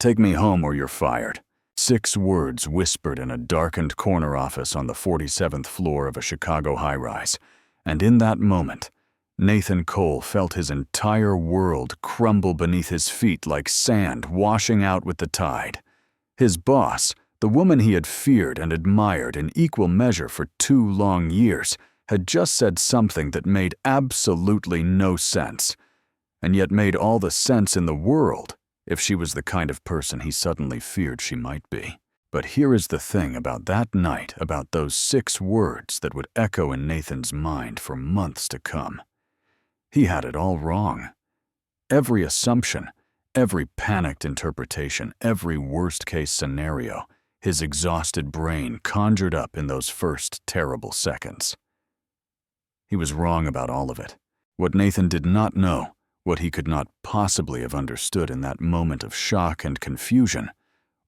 "Take me home or you're fired." 6 words whispered in a darkened corner office on the 47th floor of a Chicago high-rise. And in that moment, Nathan Cole felt his entire world crumble beneath his feet like sand washing out with the tide. His boss, the woman he had feared and admired in equal measure for 2 long years, had just said something that made absolutely no sense, and yet made all the sense in the world if she was the kind of person he suddenly feared she might be. But here is the thing about that night, about those 6 words that would echo in Nathan's mind for months to come. He had it all wrong. Every assumption, every panicked interpretation, every worst-case scenario, his exhausted brain conjured up in those first terrible seconds. He was wrong about all of it. What Nathan did not know, what he could not possibly have understood in that moment of shock and confusion,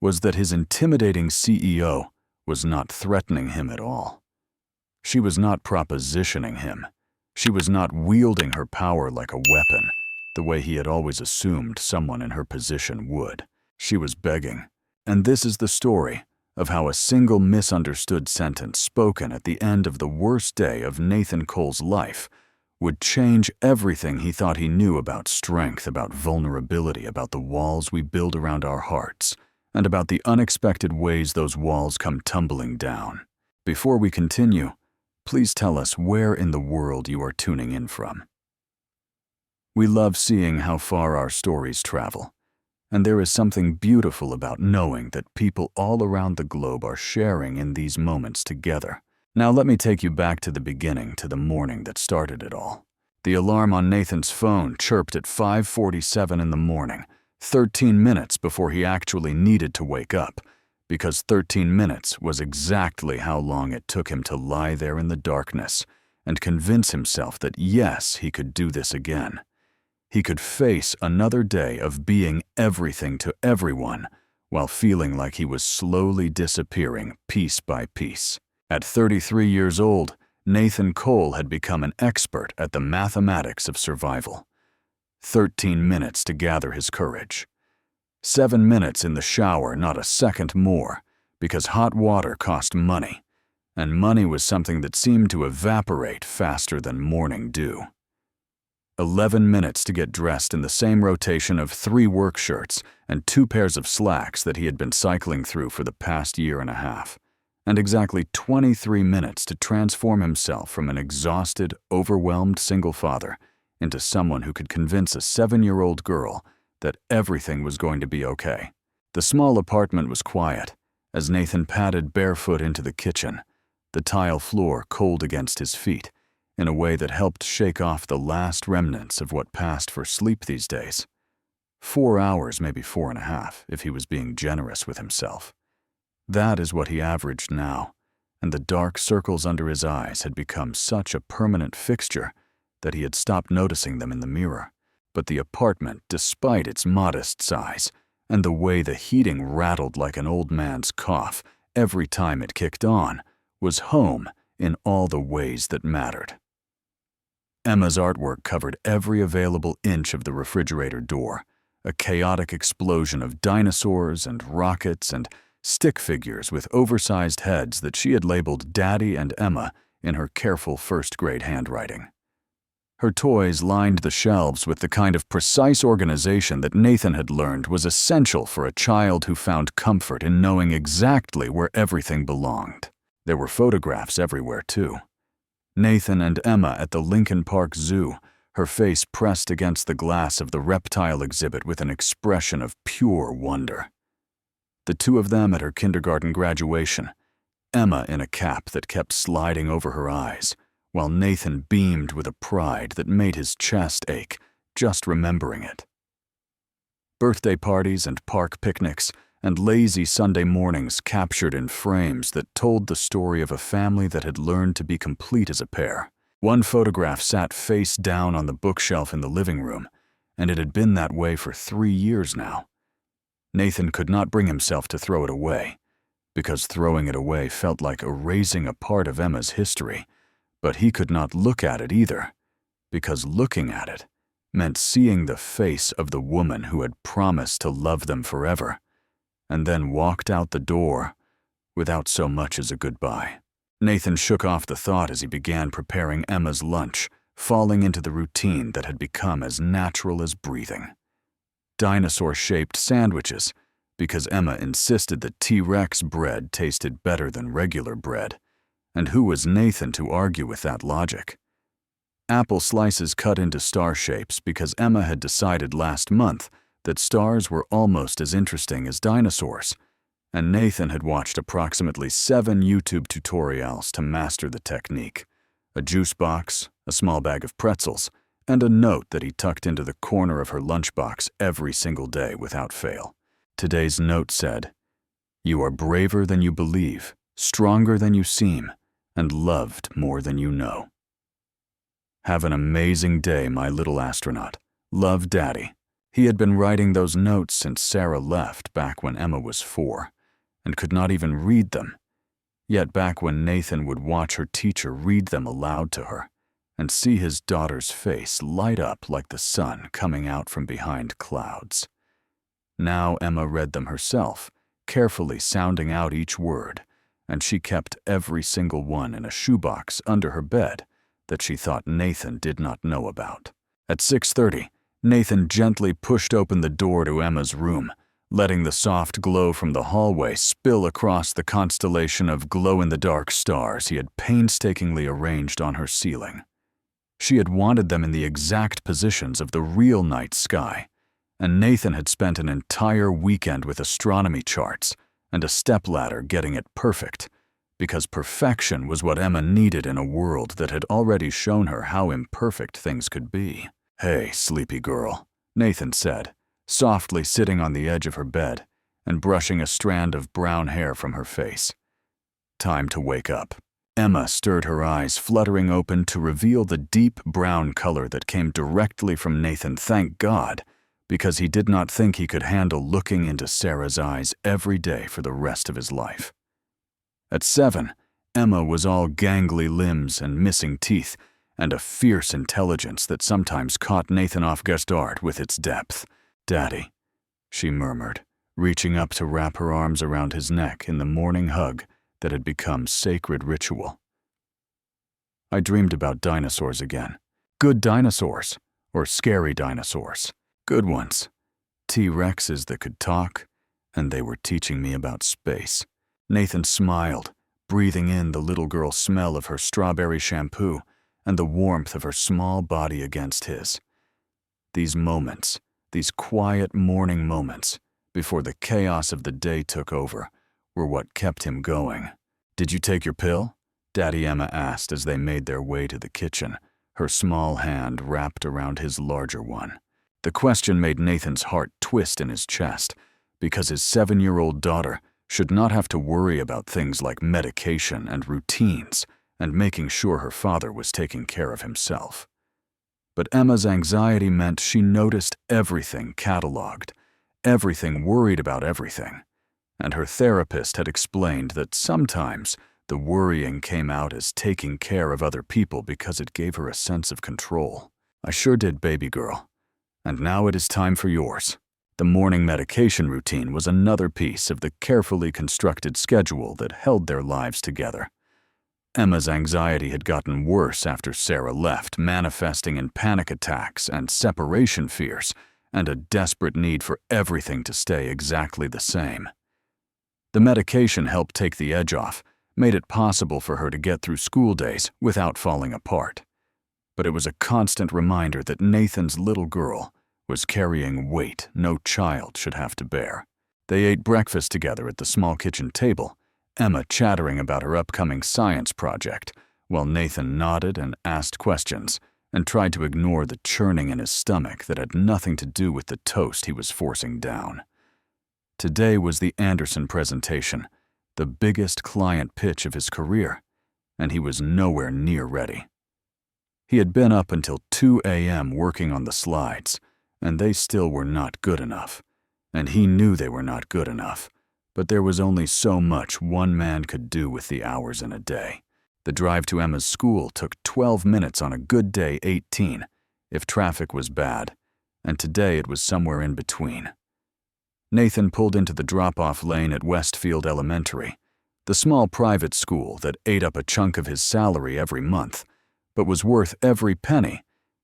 was that his intimidating CEO was not threatening him at all. She was not propositioning him. She was not wielding her power like a weapon, the way he had always assumed someone in her position would. She was begging. And this is the story of how a single misunderstood sentence spoken at the end of the worst day of Nathan Cole's life would change everything he thought he knew about strength, about vulnerability, about the walls we build around our hearts, and about the unexpected ways those walls come tumbling down. Before we continue, please tell us where in the world you are tuning in from. We love seeing how far our stories travel, and there is something beautiful about knowing that people all around the globe are sharing in these moments together. Now let me take you back to the beginning, to the morning that started it all. The alarm on Nathan's phone chirped at 5:47 in the morning, 13 minutes before he actually needed to wake up, because 13 minutes was exactly how long it took him to lie there in the darkness and convince himself that yes, he could do this again. He could face another day of being everything to everyone while feeling like he was slowly disappearing piece by piece. At 33 years old, Nathan Cole had become an expert at the mathematics of survival. 13 minutes to gather his courage. 7 minutes in the shower, not a second more, because hot water cost money, and money was something that seemed to evaporate faster than morning dew. 11 minutes to get dressed in the same rotation of 3 work shirts and 2 pairs of slacks that he had been cycling through for the past year and a half. And exactly 23 minutes to transform himself from an exhausted, overwhelmed single father into someone who could convince a 7-year-old girl that everything was going to be okay. The small apartment was quiet as Nathan padded barefoot into the kitchen, the tile floor cold against his feet, in a way that helped shake off the last remnants of what passed for sleep these days. 4 hours, maybe 4.5, if he was being generous with himself. That is what he averaged now, and the dark circles under his eyes had become such a permanent fixture that he had stopped noticing them in the mirror. But the apartment, despite its modest size, and the way the heating rattled like an old man's cough every time it kicked on, was home in all the ways that mattered. Emma's artwork covered every available inch of the refrigerator door, a chaotic explosion of dinosaurs and rockets and stick figures with oversized heads that she had labeled Daddy and Emma in her careful first-grade handwriting. Her toys lined the shelves with the kind of precise organization that Nathan had learned was essential for a child who found comfort in knowing exactly where everything belonged. There were photographs everywhere, too. Nathan and Emma at the Lincoln Park Zoo, her face pressed against the glass of the reptile exhibit with an expression of pure wonder. The 2 of them at her kindergarten graduation, Emma in a cap that kept sliding over her eyes, while Nathan beamed with a pride that made his chest ache just remembering it. Birthday parties and park picnics and lazy Sunday mornings captured in frames that told the story of a family that had learned to be complete as a pair. One photograph sat face down on the bookshelf in the living room, and it had been that way for 3 years now. Nathan could not bring himself to throw it away, because throwing it away felt like erasing a part of Emma's history, but he could not look at it either, because looking at it meant seeing the face of the woman who had promised to love them forever, and then walked out the door without so much as a goodbye. Nathan shook off the thought as he began preparing Emma's lunch, falling into the routine that had become as natural as breathing. Dinosaur-shaped sandwiches, because Emma insisted that T-Rex bread tasted better than regular bread, and who was Nathan to argue with that logic? Apple slices cut into star shapes because Emma had decided last month that stars were almost as interesting as dinosaurs, and Nathan had watched approximately 7 YouTube tutorials to master the technique: a juice box, a small bag of pretzels, and a note that he tucked into the corner of her lunchbox every single day without fail. Today's note said, "You are braver than you believe, stronger than you seem, and loved more than you know. Have an amazing day, my little astronaut. Love, Daddy." He had been writing those notes since Sarah left back when Emma was 4, and could not even read them. Yet back when Nathan would watch her teacher read them aloud to her, and see his daughter's face light up like the sun coming out from behind clouds. Now Emma read them herself, carefully sounding out each word, and she kept every single one in a shoebox under her bed that she thought Nathan did not know about. At 6:30, Nathan gently pushed open the door to Emma's room, letting the soft glow from the hallway spill across the constellation of glow-in-the-dark stars he had painstakingly arranged on her ceiling. She had wanted them in the exact positions of the real night sky, and Nathan had spent an entire weekend with astronomy charts and a stepladder getting it perfect, because perfection was what Emma needed in a world that had already shown her how imperfect things could be. "Hey, sleepy girl," Nathan said, softly sitting on the edge of her bed and brushing a strand of brown hair from her face. "Time to wake up." Emma stirred her eyes, fluttering open to reveal the deep brown color that came directly from Nathan, thank God, because he did not think he could handle looking into Sarah's eyes every day for the rest of his life. At 7, Emma was all gangly limbs and missing teeth, and a fierce intelligence that sometimes caught Nathan off guard with its depth. "Daddy," she murmured, reaching up to wrap her arms around his neck in the morning hug that had become sacred ritual. I dreamed about dinosaurs again. Good dinosaurs, or scary dinosaurs. Good ones. T-Rexes that could talk, and they were teaching me about space. Nathan smiled, breathing in the little girl's smell of her strawberry shampoo and the warmth of her small body against his. These moments, these quiet morning moments, before the chaos of the day took over, were what kept him going. "Did you take your pill?" Daddy Emma asked as they made their way to the kitchen, her small hand wrapped around his larger one. The question made Nathan's heart twist in his chest, because his 7-year-old daughter should not have to worry about things like medication and routines and making sure her father was taking care of himself. But Emma's anxiety meant she noticed everything cataloged, everything worried about everything, and her therapist had explained that sometimes the worrying came out as taking care of other people because it gave her a sense of control. "I sure did, baby girl. And now it is time for yours." The morning medication routine was another piece of the carefully constructed schedule that held their lives together. Emma's anxiety had gotten worse after Sarah left, manifesting in panic attacks and separation fears, and a desperate need for everything to stay exactly the same. The medication helped take the edge off, made it possible for her to get through school days without falling apart. But it was a constant reminder that Nathan's little girl was carrying weight no child should have to bear. They ate breakfast together at the small kitchen table, Emma chattering about her upcoming science project, while Nathan nodded and asked questions and tried to ignore the churning in his stomach that had nothing to do with the toast he was forcing down. Today was the Anderson presentation, the biggest client pitch of his career, and he was nowhere near ready. He had been up until 2 a.m. working on the slides, and they still were not good enough, and he knew they were not good enough. But there was only so much one man could do with the hours in a day. The drive to Emma's school took 12 minutes on a good day, 18, if traffic was bad, and today it was somewhere in between. Nathan pulled into the drop-off lane at Westfield Elementary, the small private school that ate up a chunk of his salary every month, but was worth every penny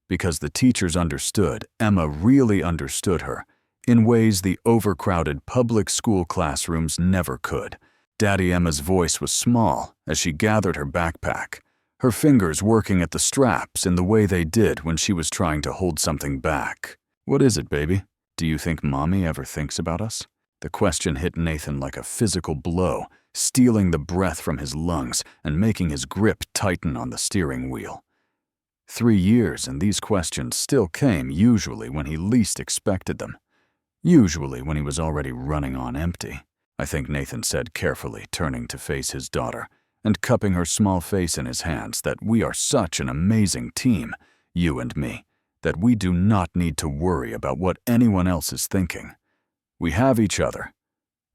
because the teachers understood, Emma really understood her, in ways the overcrowded public school classrooms never could. Daddy Emma's voice was small as she gathered her backpack, her fingers working at the straps in the way they did when she was trying to hold something back. "What is it, baby? Do you think Mommy ever thinks about us?" The question hit Nathan like a physical blow, stealing the breath from his lungs and making his grip tighten on the steering wheel. 3 years and these questions still came, usually when he least expected them. Usually when he was already running on empty. "I think," Nathan said carefully, turning to face his daughter and cupping her small face in his hands, "that we are such an amazing team, you and me, that we do not need to worry about what anyone else is thinking. We have each other,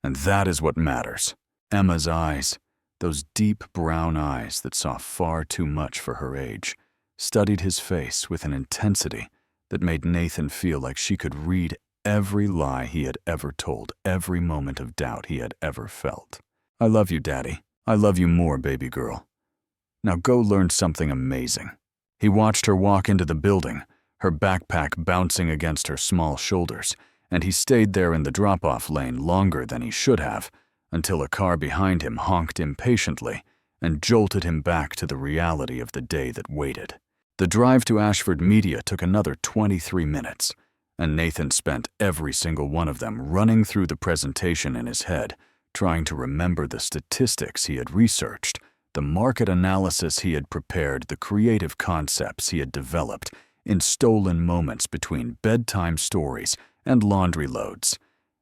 and that is what matters." Emma's eyes, those deep brown eyes that saw far too much for her age, studied his face with an intensity that made Nathan feel like she could read every lie he had ever told, every moment of doubt he had ever felt. "I love you, Daddy. I love you more, baby girl. Now go learn something amazing." He watched her walk into the building, her backpack bouncing against her small shoulders, and he stayed there in the drop-off lane longer than he should have, until a car behind him honked impatiently and jolted him back to the reality of the day that waited. The drive to Ashford Media took another 23 minutes, and Nathan spent every single one of them running through the presentation in his head, trying to remember the statistics he had researched, the market analysis he had prepared, the creative concepts he had developed in stolen moments between bedtime stories and laundry loads,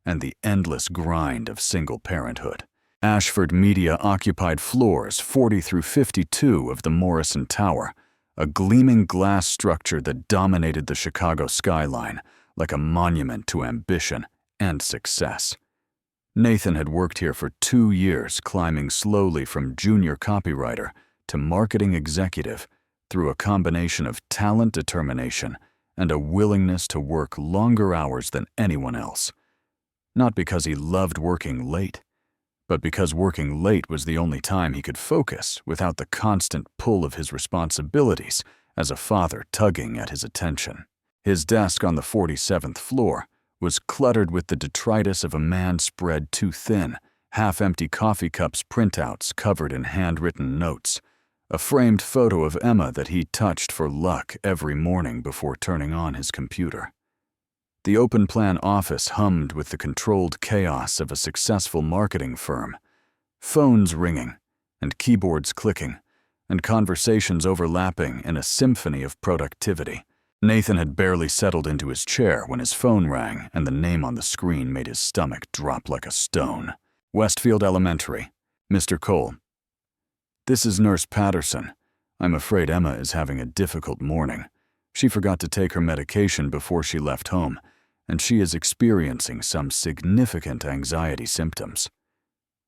and the endless grind of single parenthood. Ashford Media occupied floors 40 through 52 of the Morrison Tower, a gleaming glass structure that dominated the Chicago skyline like a monument to ambition and success. Nathan had worked here for 2 years, climbing slowly from junior copywriter to marketing executive through a combination of talent, determination, and a willingness to work longer hours than anyone else. Not because he loved working late, but because working late was the only time he could focus without the constant pull of his responsibilities as a father tugging at his attention. His desk on the 47th floor was cluttered with the detritus of a man spread too thin, half-empty coffee cups, printouts covered in handwritten notes, a framed photo of Emma that he touched for luck every morning before turning on his computer. The open-plan office hummed with the controlled chaos of a successful marketing firm, phones ringing and keyboards clicking, and conversations overlapping in a symphony of productivity. Nathan had barely settled into his chair when his phone rang and the name on the screen made his stomach drop like a stone. "Westfield Elementary. Mr. Cole. This is Nurse Patterson. I'm afraid Emma is having a difficult morning. She forgot to take her medication before she left home, and she is experiencing some significant anxiety symptoms.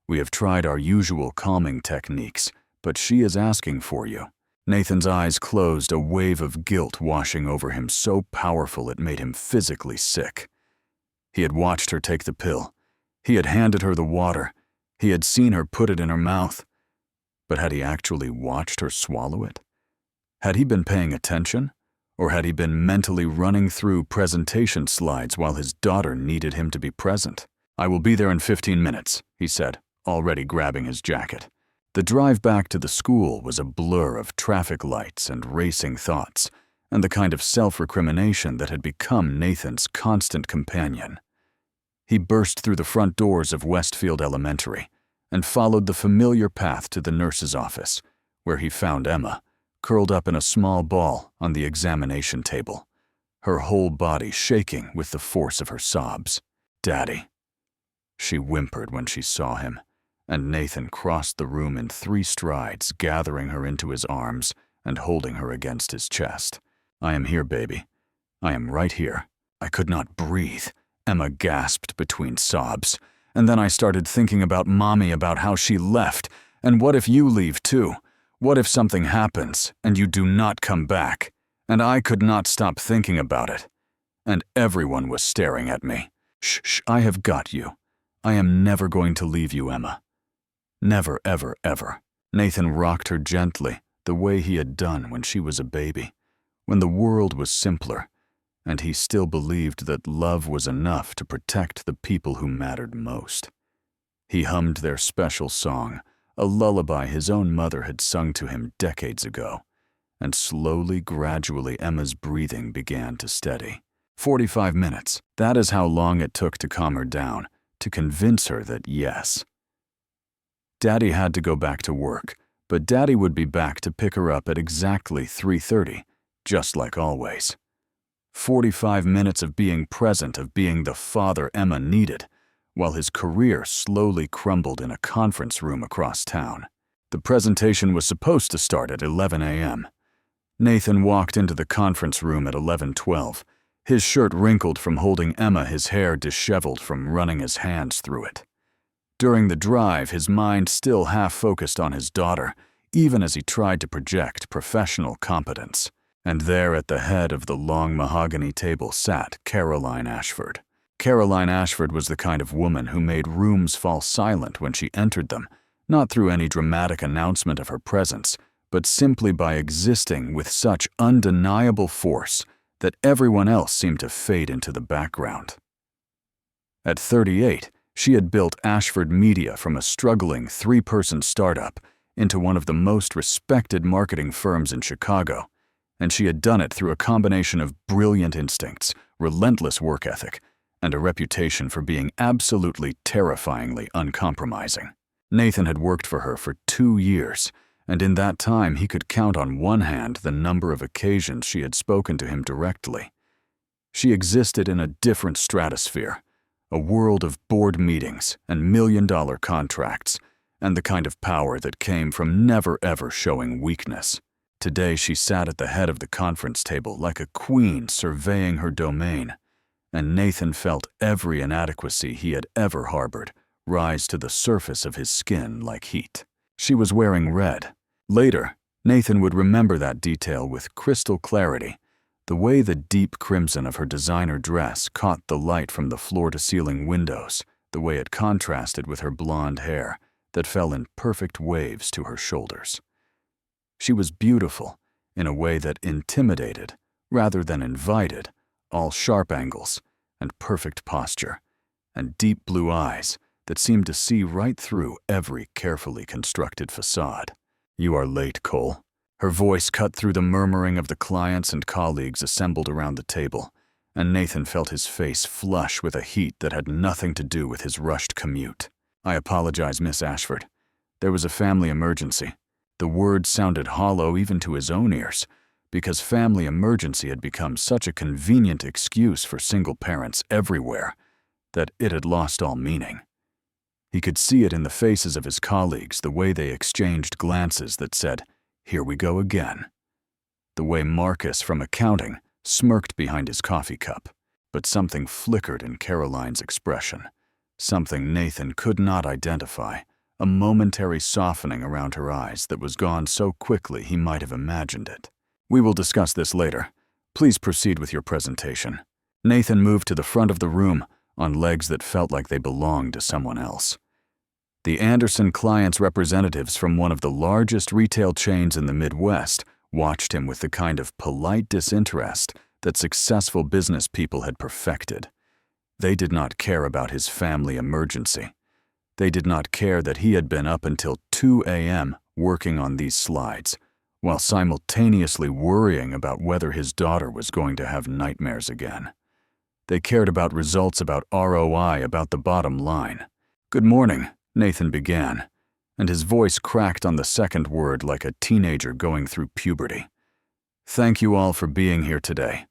We have tried our usual calming techniques, but she is asking for you." Nathan's eyes closed, a wave of guilt washing over him so powerful it made him physically sick. He had watched her take the pill. He had handed her the water. He had seen her put it in her mouth. But had he actually watched her swallow it? Had he been paying attention? Or had he been mentally running through presentation slides while his daughter needed him to be present? "I will be there in 15 minutes, he said, already grabbing his jacket. The drive back to the school was a blur of traffic lights and racing thoughts, and the kind of self-recrimination that had become Nathan's constant companion. He burst through the front doors of Westfield Elementary and followed the familiar path to the nurse's office, where he found Emma, curled up in a small ball on the examination table, her whole body shaking with the force of her sobs. "Daddy," she whimpered when she saw him, and Nathan crossed the room in 3 strides, gathering her into his arms and holding her against his chest. "I am here, baby. I am right here." "I could not breathe," Emma gasped between sobs. "And then I started thinking about Mommy, about how she left, and what if you leave too? What if something happens and you do not come back?" And I could not stop thinking about it. And everyone was staring at me. Shh, I have got you. I am never going to leave you, Emma. Never, ever, ever. Nathan rocked her gently, the way he had done when she was a baby, when the world was simpler, and he still believed that love was enough to protect the people who mattered most. He hummed their special song, a lullaby his own mother had sung to him decades ago, and slowly, gradually, Emma's breathing began to steady. 45 minutes, that is how long it took to calm her down, to convince her that yes. Daddy had to go back to work, but Daddy would be back to pick her up at exactly 3:30, just like always. 45 minutes of being present, of being the father Emma needed, while his career slowly crumbled in a conference room across town. The presentation was supposed to start at 11 a.m. Nathan walked into the conference room at 11:12, his shirt wrinkled from holding Emma, his hair disheveled from running his hands through it. During the drive, his mind still half-focused on his daughter, even as he tried to project professional competence. And there at the head of the long mahogany table sat Caroline Ashford. Caroline Ashford was the kind of woman who made rooms fall silent when she entered them, not through any dramatic announcement of her presence, but simply by existing with such undeniable force that everyone else seemed to fade into the background. At 38, she had built Ashford Media from a struggling 3-person startup into one of the most respected marketing firms in Chicago, and she had done it through a combination of brilliant instincts, relentless work ethic, and a reputation for being absolutely terrifyingly uncompromising. Nathan had worked for her for 2 years, and in that time he could count on one hand the number of occasions she had spoken to him directly. She existed in a different stratosphere, a world of board meetings and million-dollar contracts, and the kind of power that came from never ever showing weakness. Today she sat at the head of the conference table like a queen surveying her domain, and Nathan felt every inadequacy he had ever harbored rise to the surface of his skin like heat. She was wearing red. Later, Nathan would remember that detail with crystal clarity, the way the deep crimson of her designer dress caught the light from the floor-to-ceiling windows, the way it contrasted with her blonde hair that fell in perfect waves to her shoulders. She was beautiful in a way that intimidated, rather than invited, all sharp angles and perfect posture, and deep blue eyes that seemed to see right through every carefully constructed facade. "You are late, Cole." Her voice cut through the murmuring of the clients and colleagues assembled around the table, and Nathan felt his face flush with a heat that had nothing to do with his rushed commute. "I apologize, Miss Ashford. There was a family emergency." The words sounded hollow even to his own ears, because family emergency had become such a convenient excuse for single parents everywhere that it had lost all meaning. He could see it in the faces of his colleagues, the way they exchanged glances that said, "Here we go again." The way Marcus from accounting smirked behind his coffee cup, but something flickered in Caroline's expression, something Nathan could not identify, a momentary softening around her eyes that was gone so quickly he might have imagined it. "We will discuss this later. Please proceed with your presentation." Nathan moved to the front of the room on legs that felt like they belonged to someone else. The Anderson clients' representatives from one of the largest retail chains in the Midwest watched him with the kind of polite disinterest that successful business people had perfected. They did not care about his family emergency. They did not care that he had been up until 2 a.m. working on these slides, while simultaneously worrying about whether his daughter was going to have nightmares again. They cared about results, about ROI, about the bottom line. "Good morning," Nathan began, and his voice cracked on the second word like a teenager going through puberty. "Thank you all for being here today.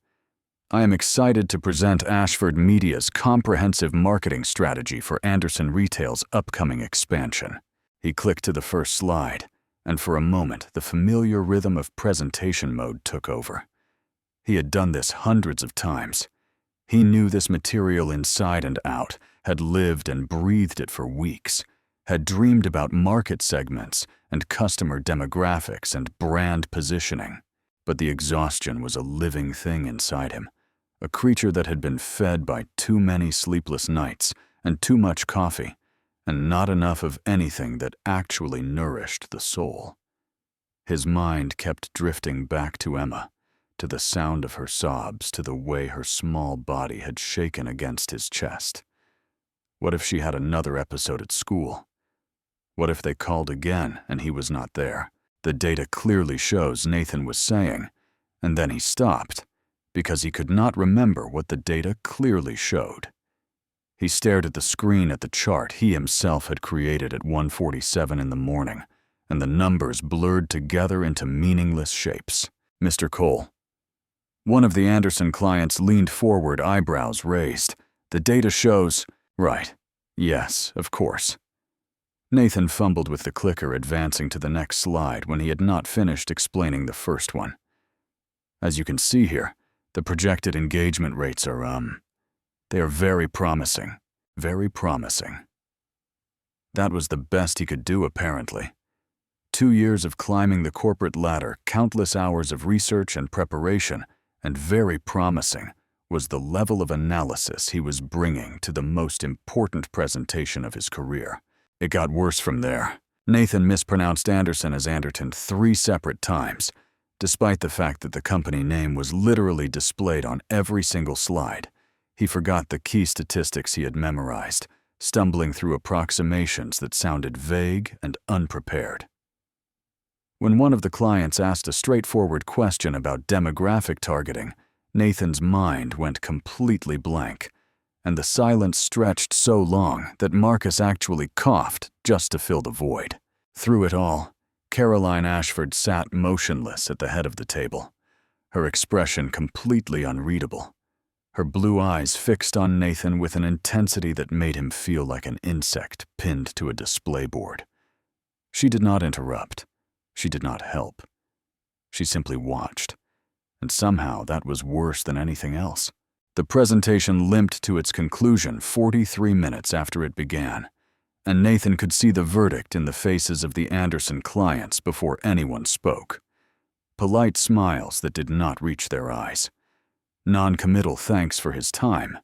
I am excited to present Ashford Media's comprehensive marketing strategy for Anderson Retail's upcoming expansion." He clicked to the first slide, and for a moment the familiar rhythm of presentation mode took over. He had done this hundreds of times. He knew this material inside and out, had lived and breathed it for weeks, had dreamed about market segments and customer demographics and brand positioning. But the exhaustion was a living thing inside him, a creature that had been fed by too many sleepless nights and too much coffee, and not enough of anything that actually nourished the soul. His mind kept drifting back to Emma, to the sound of her sobs, to the way her small body had shaken against his chest. What if she had another episode at school? What if they called again and he was not there? The data clearly shows Nathan was saying, and then he stopped, because he could not remember what the data clearly showed. He stared at the screen at the chart he himself had created at 1:47 in the morning, and the numbers blurred together into meaningless shapes. Mr. Cole. One of the Anderson clients leaned forward, eyebrows raised. The data shows… Right. Yes, of course. Nathan fumbled with the clicker, advancing to the next slide when he had not finished explaining the first one. As you can see here, the projected engagement rates are, they are very promising. Very promising. That was the best he could do, apparently. 2 years of climbing the corporate ladder, countless hours of research and preparation, and very promising was the level of analysis he was bringing to the most important presentation of his career. It got worse from there. Nathan mispronounced Anderson as Anderton 3 separate times, despite the fact that the company name was literally displayed on every single slide. He forgot the key statistics he had memorized, stumbling through approximations that sounded vague and unprepared. When one of the clients asked a straightforward question about demographic targeting, Nathan's mind went completely blank, and the silence stretched so long that Marcus actually coughed just to fill the void. Through it all, Caroline Ashford sat motionless at the head of the table, her expression completely unreadable, her blue eyes fixed on Nathan with an intensity that made him feel like an insect pinned to a display board. She did not interrupt. She did not help. She simply watched, and somehow that was worse than anything else. The presentation limped to its conclusion 43 minutes after it began, and Nathan could see the verdict in the faces of the Anderson clients before anyone spoke. Polite smiles that did not reach their eyes. Non-committal thanks for his time.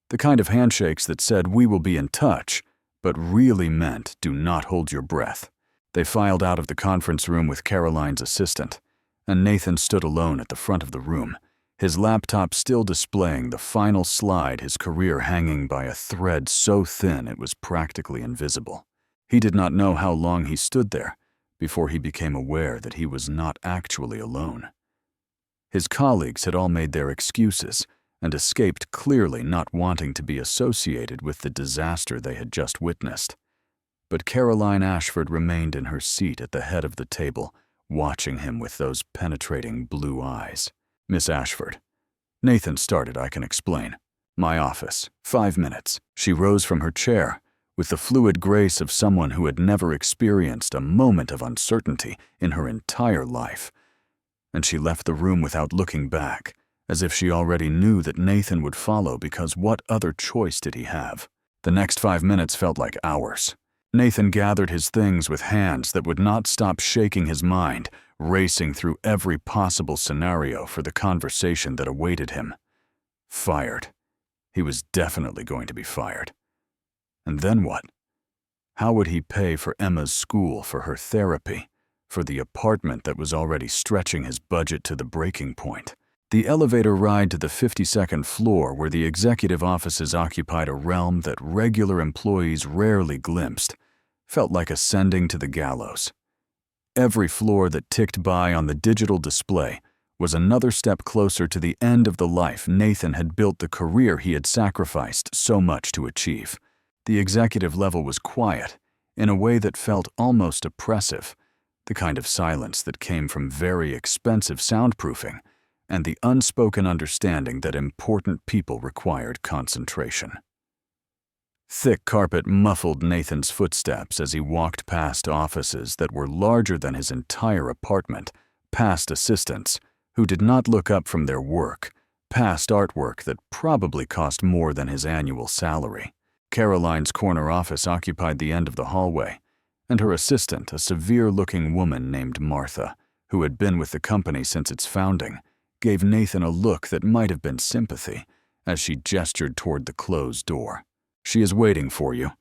The kind of handshakes that said, "We will be in touch," but really meant, "Do not hold your breath." They filed out of the conference room with Caroline's assistant, and Nathan stood alone at the front of the room, his laptop still displaying the final slide, his career hanging by a thread so thin it was practically invisible. He did not know how long he stood there before he became aware that he was not actually alone. His colleagues had all made their excuses and escaped, clearly not wanting to be associated with the disaster they had just witnessed. But Caroline Ashford remained in her seat at the head of the table, watching him with those penetrating blue eyes. "Miss Ashford." Nathan started, "I can explain. My office. 5 minutes." She rose from her chair, with the fluid grace of someone who had never experienced a moment of uncertainty in her entire life. And she left the room without looking back, as if she already knew that Nathan would follow, because what other choice did he have? The next 5 minutes felt like hours. Nathan gathered his things with hands that would not stop shaking his mind, racing through every possible scenario for the conversation that awaited him. Fired. He was definitely going to be fired. And then what? How would he pay for Emma's school, for her therapy, for the apartment that was already stretching his budget to the breaking point? The elevator ride to the 52nd floor, where the executive offices occupied a realm that regular employees rarely glimpsed, felt like ascending to the gallows. Every floor that ticked by on the digital display was another step closer to the end of the life Nathan had built, the career he had sacrificed so much to achieve. The executive level was quiet, in a way that felt almost oppressive, the kind of silence that came from very expensive soundproofing, and the unspoken understanding that important people required concentration. Thick carpet muffled Nathan's footsteps as he walked past offices that were larger than his entire apartment, past assistants who did not look up from their work, past artwork that probably cost more than his annual salary. Caroline's corner office occupied the end of the hallway, and her assistant, a severe-looking woman named Martha, who had been with the company since its founding, gave Nathan a look that might have been sympathy as she gestured toward the closed door. "She is waiting for you.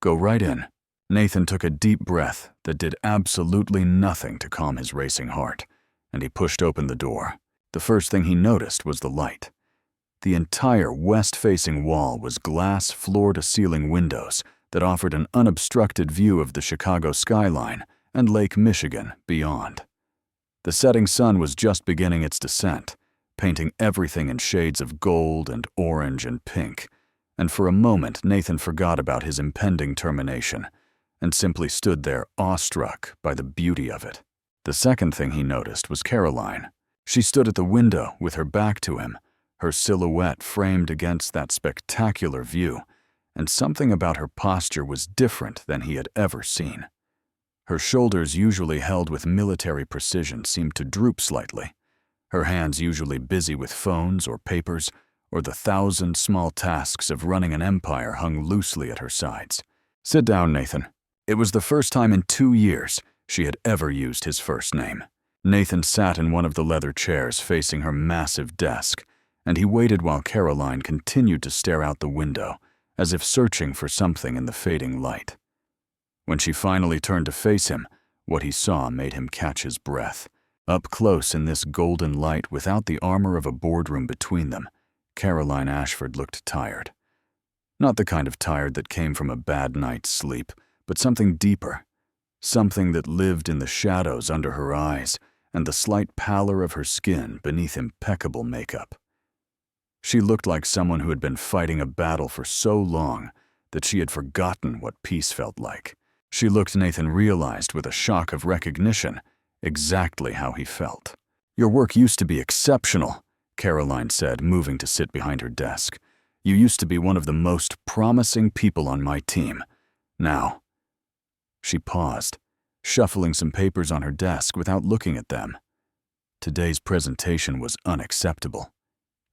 Go right in." Nathan took a deep breath that did absolutely nothing to calm his racing heart, and he pushed open the door. The first thing he noticed was the light. The entire west-facing wall was glass floor-to-ceiling windows that offered an unobstructed view of the Chicago skyline and Lake Michigan beyond. The setting sun was just beginning its descent, painting everything in shades of gold and orange and pink, and for a moment Nathan forgot about his impending termination and simply stood there awestruck by the beauty of it. The second thing he noticed was Caroline. She stood at the window with her back to him, her silhouette framed against that spectacular view, and something about her posture was different than he had ever seen. Her shoulders, usually held with military precision, seemed to droop slightly. Her hands, usually busy with phones or papers, or the 1,000 small tasks of running an empire, hung loosely at her sides. "Sit down, Nathan." It was the first time in 2 years she had ever used his first name. Nathan sat in one of the leather chairs facing her massive desk, and he waited while Caroline continued to stare out the window, as if searching for something in the fading light. When she finally turned to face him, what he saw made him catch his breath. Up close in this golden light, without the armor of a boardroom between them, Caroline Ashford looked tired. Not the kind of tired that came from a bad night's sleep, but something deeper, something that lived in the shadows under her eyes and the slight pallor of her skin beneath impeccable makeup. She looked like someone who had been fighting a battle for so long that she had forgotten what peace felt like. She looked, Nathan realized with a shock of recognition, exactly how he felt. "Your work used to be exceptional," Caroline said, moving to sit behind her desk. "You used to be one of the most promising people on my team. Now..." She paused, shuffling some papers on her desk without looking at them. "Today's presentation was unacceptable.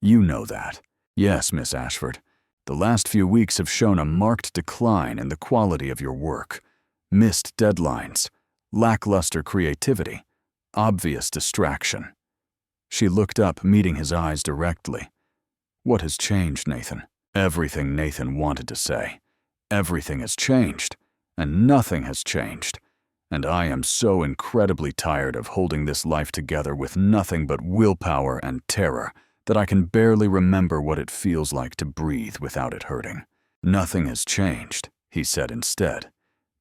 You know that." "Yes, Miss Ashford. The last few weeks have shown a marked decline in the quality of your work. Missed deadlines, lackluster creativity, obvious distraction." She looked up, meeting his eyes directly. "What has changed, Nathan?" Everything, Nathan wanted to say. Everything has changed, and nothing has changed. And I am so incredibly tired of holding this life together with nothing but willpower and terror that I can barely remember what it feels like to breathe without it hurting. "Nothing has changed," he said instead,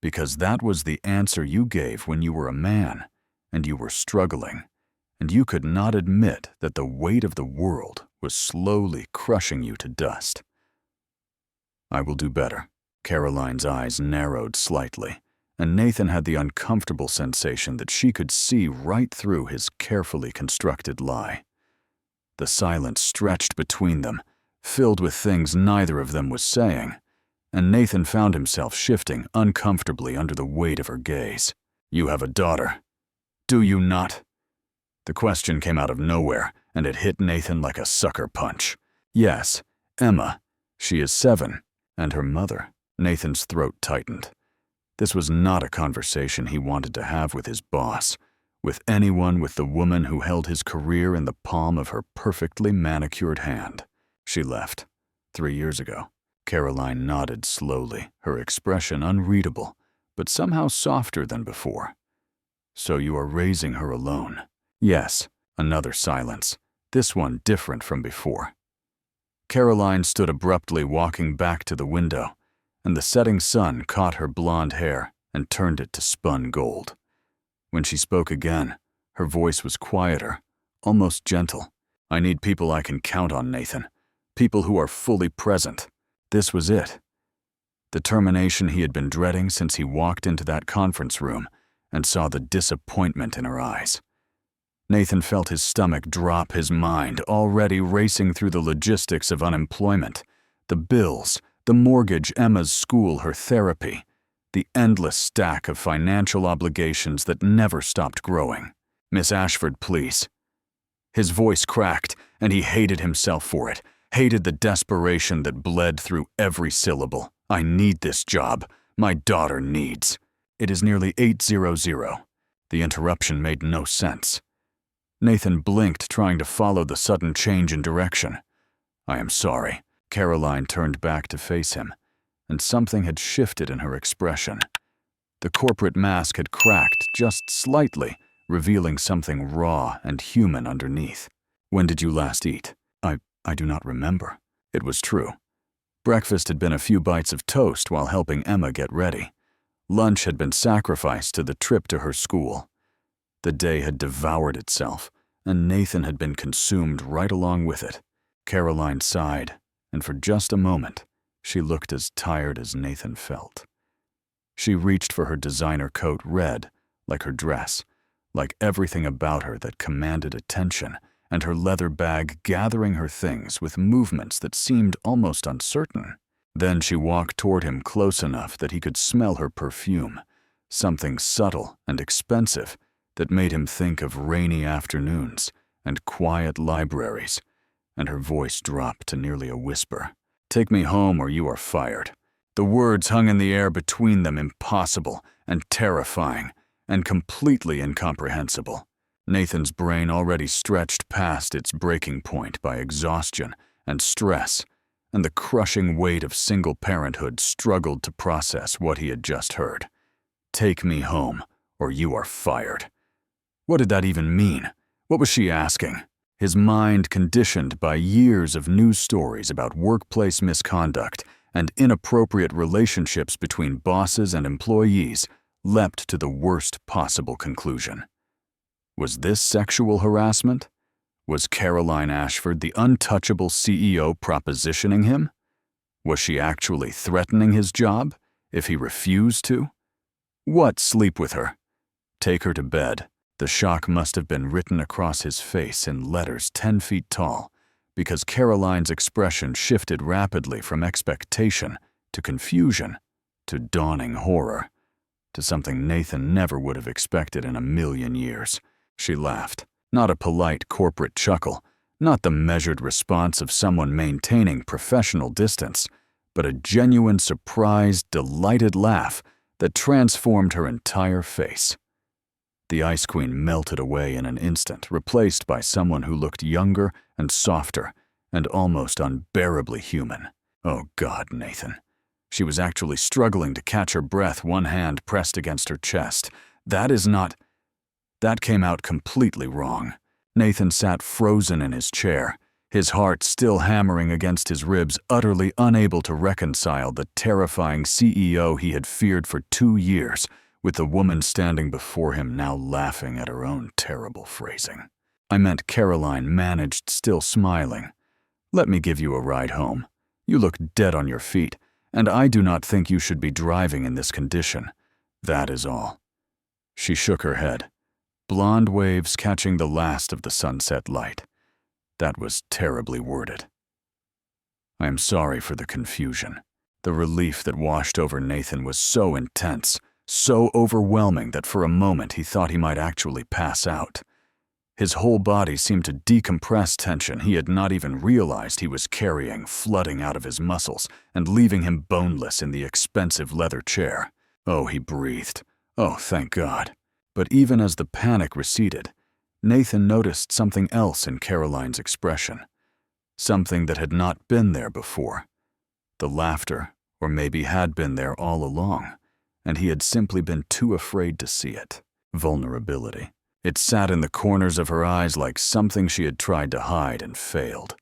"because that was the answer you gave when you were a man, and you were struggling, and you could not admit that the weight of the world was slowly crushing you to dust." "I will do better." Caroline's eyes narrowed slightly, and Nathan had the uncomfortable sensation that she could see right through his carefully constructed lie. The silence stretched between them, filled with things neither of them was saying, and Nathan found himself shifting uncomfortably under the weight of her gaze. "You have a daughter, do you not?" The question came out of nowhere, and it hit Nathan like a sucker punch. "Yes, Emma. She is 7. And her mother." Nathan's throat tightened. This was not a conversation he wanted to have with his boss, with anyone, with the woman who held his career in the palm of her perfectly manicured hand. "She left 3 years ago." Caroline nodded slowly, her expression unreadable, but somehow softer than before. "So you are raising her alone?" "Yes." Another silence, this one different from before. Caroline stood abruptly, walking back to the window, and the setting sun caught her blonde hair and turned it to spun gold. When she spoke again, her voice was quieter, almost gentle. "I need people I can count on, Nathan. People who are fully present." This was it. The termination he had been dreading since he walked into that conference room and saw the disappointment in her eyes. Nathan felt his stomach drop, his mind already racing through the logistics of unemployment, the bills, the mortgage, Emma's school, her therapy, the endless stack of financial obligations that never stopped growing. "Miss Ashford, please." His voice cracked, and he hated himself for it, hated the desperation that bled through every syllable. "I need this job. My daughter needs." "It is nearly 8:00. The interruption made no sense. Nathan blinked, trying to follow the sudden change in direction. "I am sorry." Caroline turned back to face him, and something had shifted in her expression. The corporate mask had cracked just slightly, revealing something raw and human underneath. "When did you last eat?" I do not remember." It was true. Breakfast had been a few bites of toast while helping Emma get ready. Lunch had been sacrificed to the trip to her school. The day had devoured itself, and Nathan had been consumed right along with it. Caroline sighed, and for just a moment, she looked as tired as Nathan felt. She reached for her designer coat, red, like her dress, like everything about her that commanded attention, and her leather bag gathering her things with movements that seemed almost uncertain. Then she walked toward him close enough that he could smell her perfume, something subtle and expensive that made him think of rainy afternoons and quiet libraries, and her voice dropped to nearly a whisper. "Take me home or you are fired." The words hung in the air between them, impossible and terrifying and completely incomprehensible. Nathan's brain already stretched past its breaking point by exhaustion and stress, and the crushing weight of single parenthood struggled to process what he had just heard. "Take me home, or you are fired." What did that even mean? What was she asking? His mind, conditioned by years of news stories about workplace misconduct and inappropriate relationships between bosses and employees, leapt to the worst possible conclusion. Was this sexual harassment? Was Caroline Ashford, the untouchable CEO, propositioning him? Was she actually threatening his job if he refused to? What, sleep with her? Take her to bed. The shock must have been written across his face in letters 10 feet tall, because Caroline's expression shifted rapidly from expectation to confusion to dawning horror, to something Nathan never would have expected in a million years. She laughed, not a polite corporate chuckle, not the measured response of someone maintaining professional distance, but a genuine, surprised, delighted laugh that transformed her entire face. The Ice Queen melted away in an instant, replaced by someone who looked younger and softer and almost unbearably human. Oh God, Nathan. She was actually struggling to catch her breath, one hand pressed against her chest. That came out completely wrong. Nathan sat frozen in his chair, his heart still hammering against his ribs, utterly unable to reconcile the terrifying CEO he had feared for 2 years with the woman standing before him now laughing at her own terrible phrasing. "I meant," Caroline managed, still smiling. "Let me give you a ride home. You look dead on your feet, and I do not think you should be driving in this condition. That is all." She shook her head, blonde waves catching the last of the sunset light. That was terribly worded. "I am sorry for the confusion." The relief that washed over Nathan was so intense, so overwhelming that for a moment he thought he might actually pass out. His whole body seemed to decompress tension he had not even realized he was carrying, flooding out of his muscles and leaving him boneless in the expensive leather chair. Oh, he breathed. Oh, thank God. But even as the panic receded, Nathan noticed something else in Caroline's expression. Something that had not been there before. The laughter, or maybe had been there all along, and he had simply been too afraid to see it. Vulnerability. It sat in the corners of her eyes like something she had tried to hide and failed.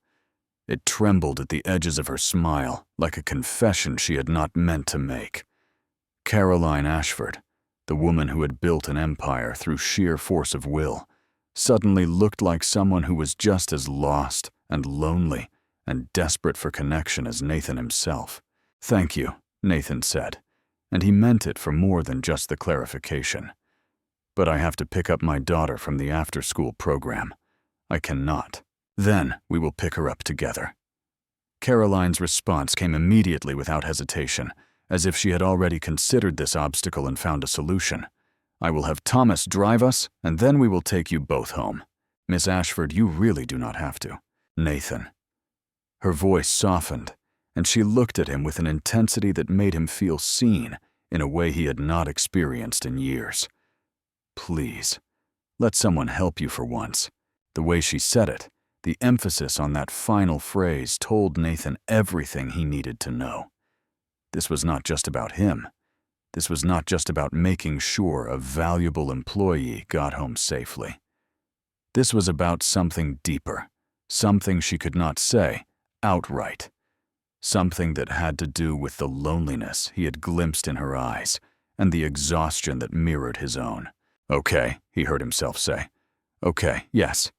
It trembled at the edges of her smile, like a confession she had not meant to make. Caroline Ashford, the woman who had built an empire through sheer force of will, suddenly looked like someone who was just as lost and lonely and desperate for connection as Nathan himself. "Thank you," Nathan said, and he meant it for more than just the clarification. "But I have to pick up my daughter from the after-school program. I cannot. Then we will pick her up together." Caroline's response came immediately without hesitation, as if she had already considered this obstacle and found a solution. "I will have Thomas drive us, and then we will take you both home. Miss Ashford, you really do not have to." "Nathan." Her voice softened, and she looked at him with an intensity that made him feel seen in a way he had not experienced in years. "Please, let someone help you for once. The way she said it, the emphasis on that final phrase, told Nathan everything he needed to know. This was not just about him. This was not just about making sure a valuable employee got home safely. This was about something deeper, something she could not say outright, something that had to do with the loneliness he had glimpsed in her eyes and the exhaustion that mirrored his own. "Okay," he heard himself say. "Okay, yes.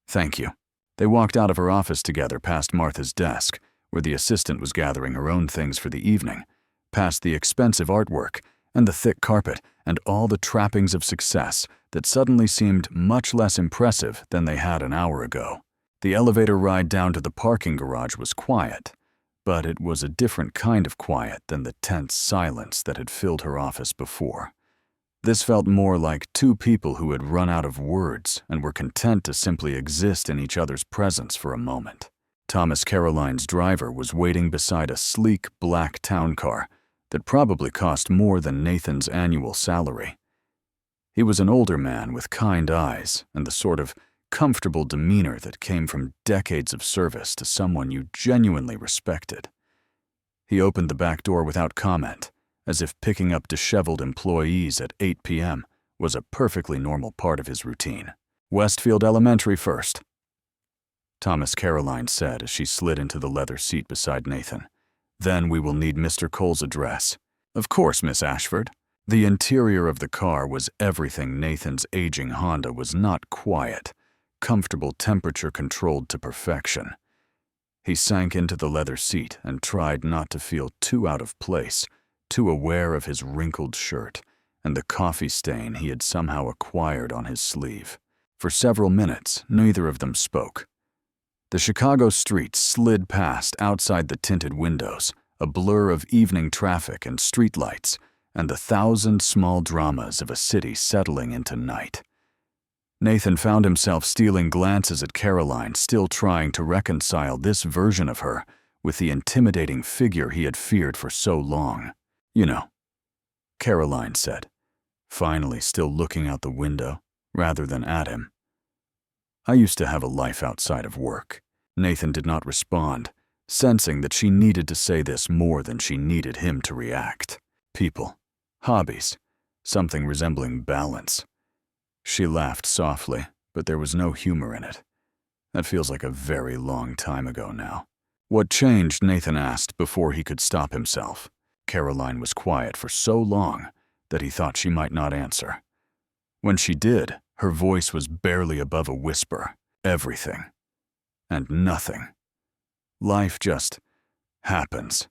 Thank you." They walked out of her office together, past Martha's desk, where the assistant was gathering her own things for the evening, past the expensive artwork and the thick carpet and all the trappings of success that suddenly seemed much less impressive than they had an hour ago. The elevator ride down to the parking garage was quiet, but it was a different kind of quiet than the tense silence that had filled her office before. This felt more like two people who had run out of words and were content to simply exist in each other's presence for a moment. Thomas Caroline's driver was waiting beside a sleek black town car that probably cost more than Nathan's annual salary. He was an older man with kind eyes and the sort of comfortable demeanor that came from decades of service to someone you genuinely respected. He opened the back door without comment, as if picking up disheveled employees at 8 p.m. was a perfectly normal part of his routine. "Westfield Elementary first," Thomas Caroline said as she slid into the leather seat beside Nathan. "Then we will need Mr. Cole's address." "Of course, Miss Ashford." The interior of the car was everything Nathan's aging Honda was not: quiet, comfortable, temperature-controlled to perfection. He sank into the leather seat and tried not to feel too out of place, too aware of his wrinkled shirt and the coffee stain he had somehow acquired on his sleeve. For several minutes, neither of them spoke. The Chicago streets slid past outside the tinted windows, a blur of evening traffic and streetlights, and the thousand small dramas of a city settling into night. Nathan found himself stealing glances at Caroline, still trying to reconcile this version of her with the intimidating figure he had feared for so long. "You know," Caroline said, finally still looking out the window rather than at him. "I used to have a life outside of work." Nathan did not respond, sensing that she needed to say this more than she needed him to react. "People, hobbies, something resembling balance." She laughed softly, but there was no humor in it. "That feels like a very long time ago now." "What changed?" Nathan asked before he could stop himself. Caroline was quiet for so long that he thought she might not answer. When she did, her voice was barely above a whisper. "Everything. And nothing. Life just happens,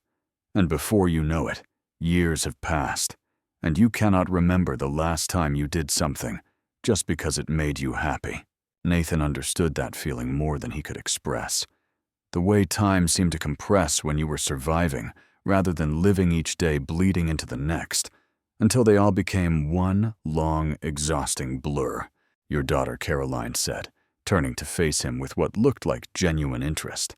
and before you know it, years have passed, and you cannot remember the last time you did something just because it made you happy." Nathan understood that feeling more than he could express. The way time seemed to compress when you were surviving rather than living each day bleeding into the next, until they all became one long, exhausting blur. "Your daughter," Caroline said, turning to face him with what looked like genuine interest.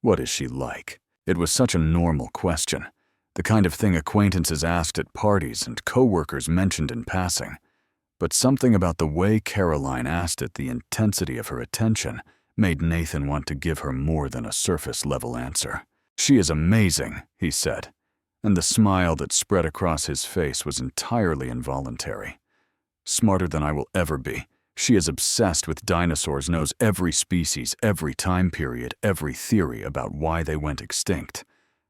"What is she like?" It was such a normal question, the kind of thing acquaintances asked at parties and coworkers mentioned in passing. But something about the way Caroline asked it, the intensity of her attention, made Nathan want to give her more than a surface-level answer. "She is amazing," he said, and the smile that spread across his face was entirely involuntary. "Smarter than I will ever be. She is obsessed with dinosaurs, knows every species, every time period, every theory about why they went extinct.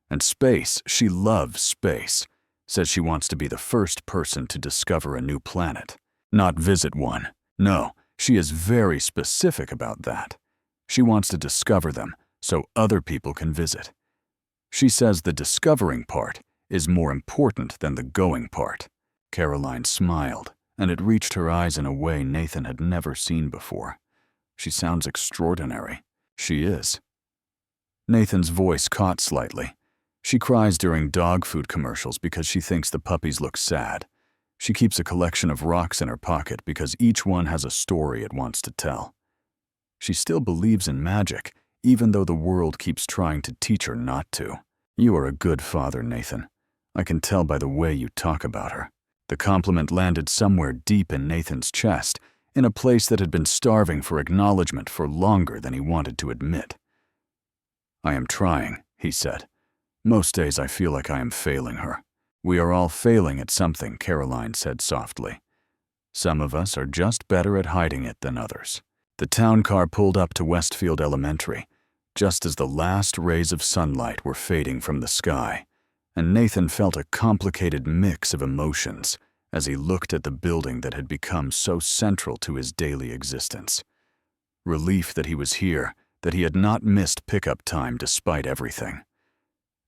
And space, she loves space. Says she wants to be the first person to discover a new planet. Not visit one. No, she is very specific about that. She wants to discover them so other people can visit. She says the discovering part is more important than the going part." Caroline smiled, and it reached her eyes in a way Nathan had never seen before. "She sounds extraordinary." "She is." Nathan's voice caught slightly. "She cries during dog food commercials because she thinks the puppies look sad. She keeps a collection of rocks in her pocket because each one has a story it wants to tell. She still believes in magic, even though the world keeps trying to teach her not to." "You are a good father, Nathan. I can tell by the way you talk about her." The compliment landed somewhere deep in Nathan's chest, in a place that had been starving for acknowledgement for longer than he wanted to admit. "I am trying," he said. "Most days I feel like I am failing her." "We are all failing at something," Caroline said softly. "Some of us are just better at hiding it than others." The town car pulled up to Westfield Elementary, just as the last rays of sunlight were fading from the sky, and Nathan felt a complicated mix of emotions as he looked at the building that had become so central to his daily existence. Relief that he was here, that he had not missed pickup time despite everything.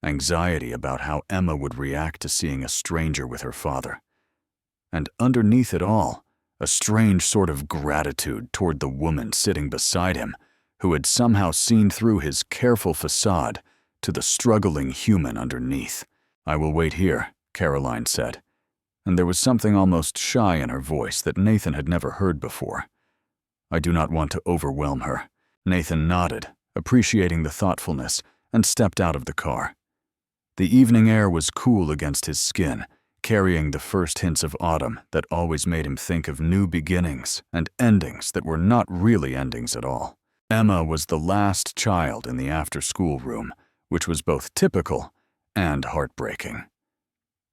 Anxiety about how Emma would react to seeing a stranger with her father. And underneath it all, a strange sort of gratitude toward the woman sitting beside him, who had somehow seen through his careful facade to the struggling human underneath. "I will wait here," Caroline said, and there was something almost shy in her voice that Nathan had never heard before. "I do not want to overwhelm her." Nathan nodded, appreciating the thoughtfulness, and stepped out of the car. The evening air was cool against his skin, carrying the first hints of autumn that always made him think of new beginnings and endings that were not really endings at all. Emma was the last child in the after-school room, which was both typical and heartbreaking.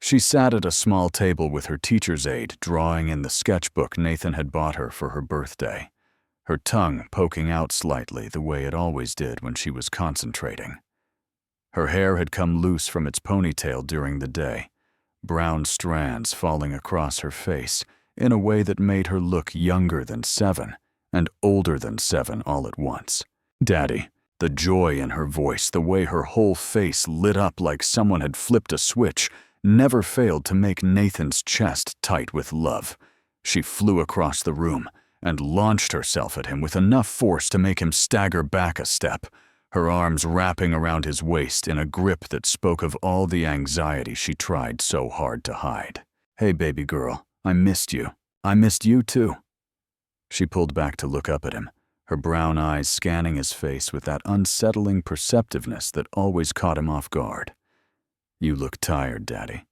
She sat at a small table with her teacher's aide drawing in the sketchbook Nathan had bought her for her birthday, her tongue poking out slightly the way it always did when she was concentrating. Her hair had come loose from its ponytail during the day, brown strands falling across her face in a way that made her look younger than 7 and older than 7 all at once. "Daddy," the joy in her voice, the way her whole face lit up like someone had flipped a switch, never failed to make Nathan's chest tight with love. She flew across the room and launched herself at him with enough force to make him stagger back a step, her arms wrapping around his waist in a grip that spoke of all the anxiety she tried so hard to hide. "Hey, baby girl, I missed you. I missed you too." She pulled back to look up at him, her brown eyes scanning his face with that unsettling perceptiveness that always caught him off guard. "You look tired, Daddy.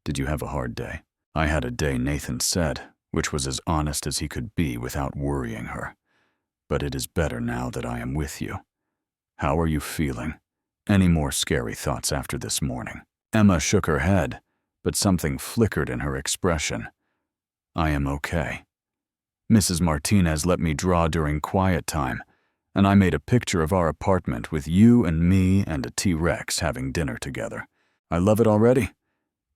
Did you have a hard day?" "I had a day," Nathan said, which was as honest as he could be without worrying her. "But it is better now that I am with you. How are you feeling? Any more scary thoughts after this morning?" Emma shook her head, but something flickered in her expression. "I am okay. Mrs. Martinez let me draw during quiet time, and I made a picture of our apartment with you and me and a T-Rex having dinner together. I love it already.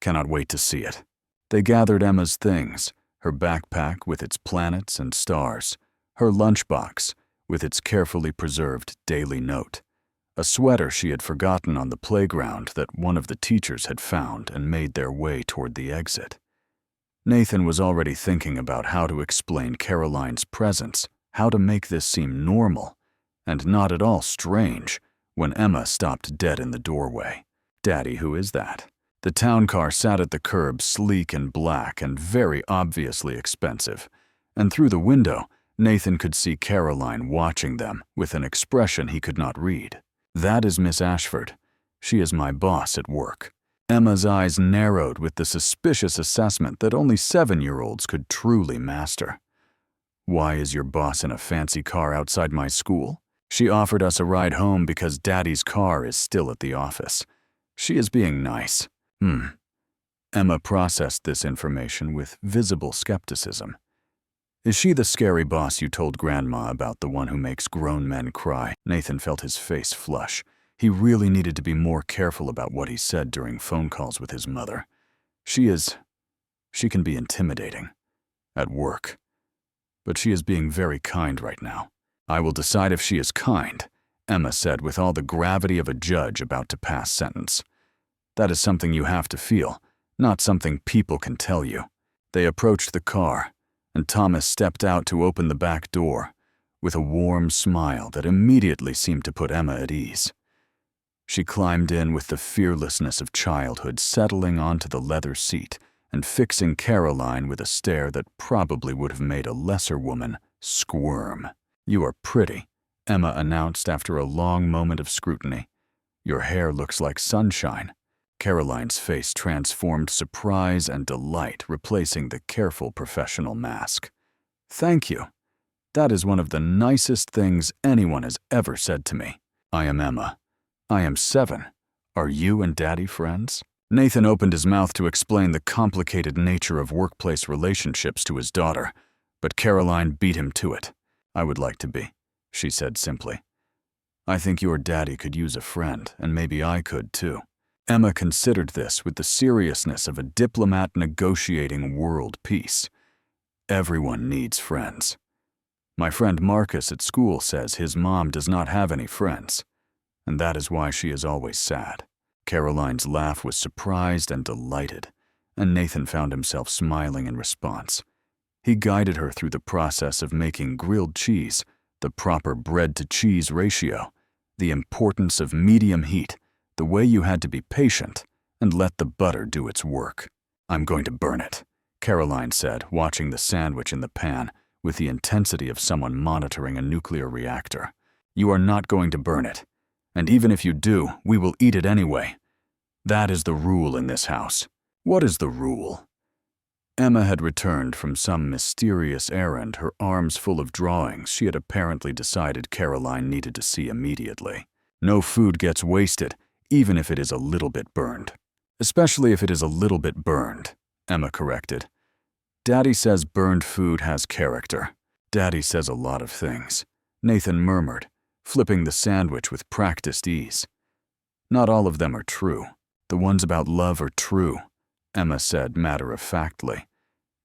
Cannot wait to see it." They gathered Emma's things, her backpack with its planets and stars, her lunchbox with its carefully preserved daily note, a sweater she had forgotten on the playground that one of the teachers had found and made their way toward the exit. Nathan was already thinking about how to explain Caroline's presence, how to make this seem normal, and not at all strange, when Emma stopped dead in the doorway. "Daddy, who is that?" The town car sat at the curb, sleek and black and very obviously expensive, and through the window, Nathan could see Caroline watching them with an expression he could not read. "That is Miss Ashford. She is my boss at work." Emma's eyes narrowed with the suspicious assessment that only 7-year-olds could truly master. "Why is your boss in a fancy car outside my school?" "She offered us a ride home because Daddy's car is still at the office. She is being nice." Emma processed this information with visible skepticism. "Is she the scary boss you told Grandma about, the one who makes grown men cry?" Nathan felt his face flush. He really needed to be more careful about what he said during phone calls with his mother. She can be intimidating. At work. But she is being very kind right now." "I will decide if she is kind," Emma said with all the gravity of a judge about to pass sentence. "That is something you have to feel, not something people can tell you." They approached the car, and Thomas stepped out to open the back door, with a warm smile that immediately seemed to put Emma at ease. She climbed in with the fearlessness of childhood, settling onto the leather seat and fixing Caroline with a stare that probably would have made a lesser woman squirm. "You are pretty," Emma announced after a long moment of scrutiny. "Your hair looks like sunshine." Caroline's face transformed surprise and delight, replacing the careful professional mask. Thank you. That is one of the nicest things anyone has ever said to me. I am Emma. I am 7. Are you and Daddy friends? Nathan opened his mouth to explain the complicated nature of workplace relationships to his daughter, but Caroline beat him to it. I would like to be, she said simply. I think your daddy could use a friend, and maybe I could too. Emma considered this with the seriousness of a diplomat negotiating world peace. Everyone needs friends. My friend Marcus at school says his mom does not have any friends, and that is why she is always sad. Caroline's laugh was surprised and delighted, and Nathan found himself smiling in response. He guided her through the process of making grilled cheese, the proper bread-to-cheese ratio, the importance of medium heat, the way you had to be patient, and let the butter do its work. I'm going to burn it, Caroline said, watching the sandwich in the pan with the intensity of someone monitoring a nuclear reactor. You are not going to burn it. And even if you do, we will eat it anyway. That is the rule in this house. What is the rule? Emma had returned from some mysterious errand, her arms full of drawings she had apparently decided Caroline needed to see immediately. No food gets wasted, even if it is a little bit burned. Especially if it is a little bit burned, Emma corrected. Daddy says burned food has character. Daddy says a lot of things, Nathan murmured, flipping the sandwich with practiced ease. Not all of them are true. The ones about love are true, Emma said matter-of-factly.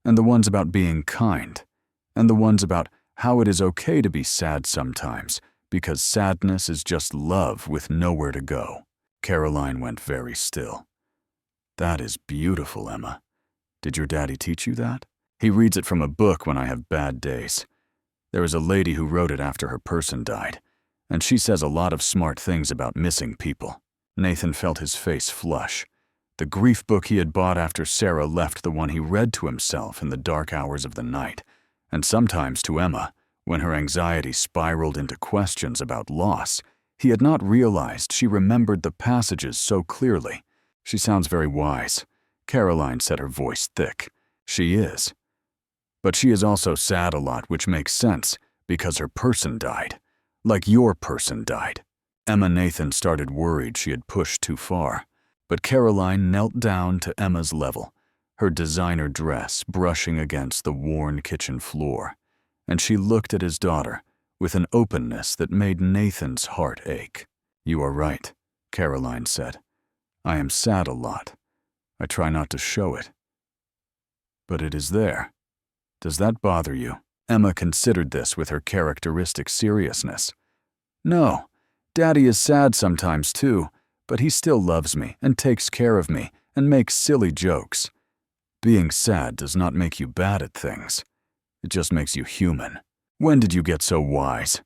And the ones about being kind. And the ones about how it is okay to be sad sometimes, because sadness is just love with nowhere to go. Caroline went very still. That is beautiful, Emma. Did your daddy teach you that? He reads it from a book when I have bad days. There is a lady who wrote it after her person died, and she says a lot of smart things about missing people. Nathan felt his face flush. The grief book he had bought after Sarah left the one he read to himself in the dark hours of the night, and sometimes to Emma, when her anxiety spiraled into questions about loss, he had not realized she remembered the passages so clearly. She sounds very wise. Caroline said, her voice thick. She is. But she is also sad a lot, which makes sense, because her person died. Like your person died. Emma Nathan started worried she had pushed too far, but Caroline knelt down to Emma's level, her designer dress brushing against the worn kitchen floor, and she looked at his daughter with an openness that made Nathan's heart ache. You are right, Caroline said. I am sad a lot. I try not to show it. But it is there. Does that bother you? Emma considered this with her characteristic seriousness. No, Daddy is sad sometimes too, but he still loves me and takes care of me and makes silly jokes. Being sad does not make you bad at things. It just makes you human. When did you get so wise?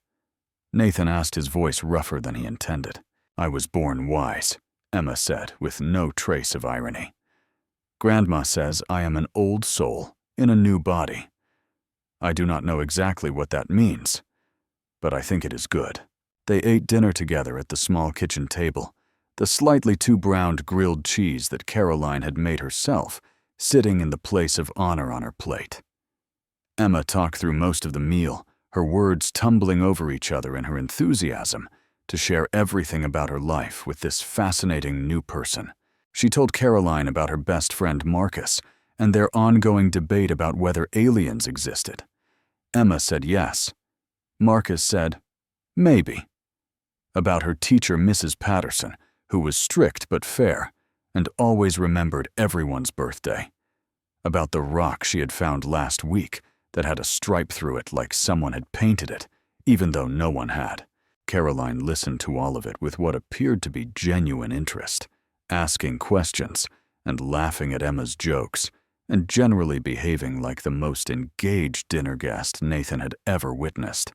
Nathan asked, his voice rougher than he intended. I was born wise, Emma said, with no trace of irony. Grandma says I am an old soul in a new body. I do not know exactly what that means, but I think it is good. They ate dinner together at the small kitchen table, the slightly too browned grilled cheese that Caroline had made herself, sitting in the place of honor on her plate. Emma talked through most of the meal, her words tumbling over each other in her enthusiasm to share everything about her life with this fascinating new person. She told Caroline about her best friend Marcus and their ongoing debate about whether aliens existed. Emma said yes. Marcus said, maybe. About her teacher, Mrs. Patterson, who was strict but fair and always remembered everyone's birthday. About the rock she had found last week that had a stripe through it like someone had painted it, even though no one had. Caroline listened to all of it with what appeared to be genuine interest, asking questions and laughing at Emma's jokes, and generally behaving like the most engaged dinner guest Nathan had ever witnessed.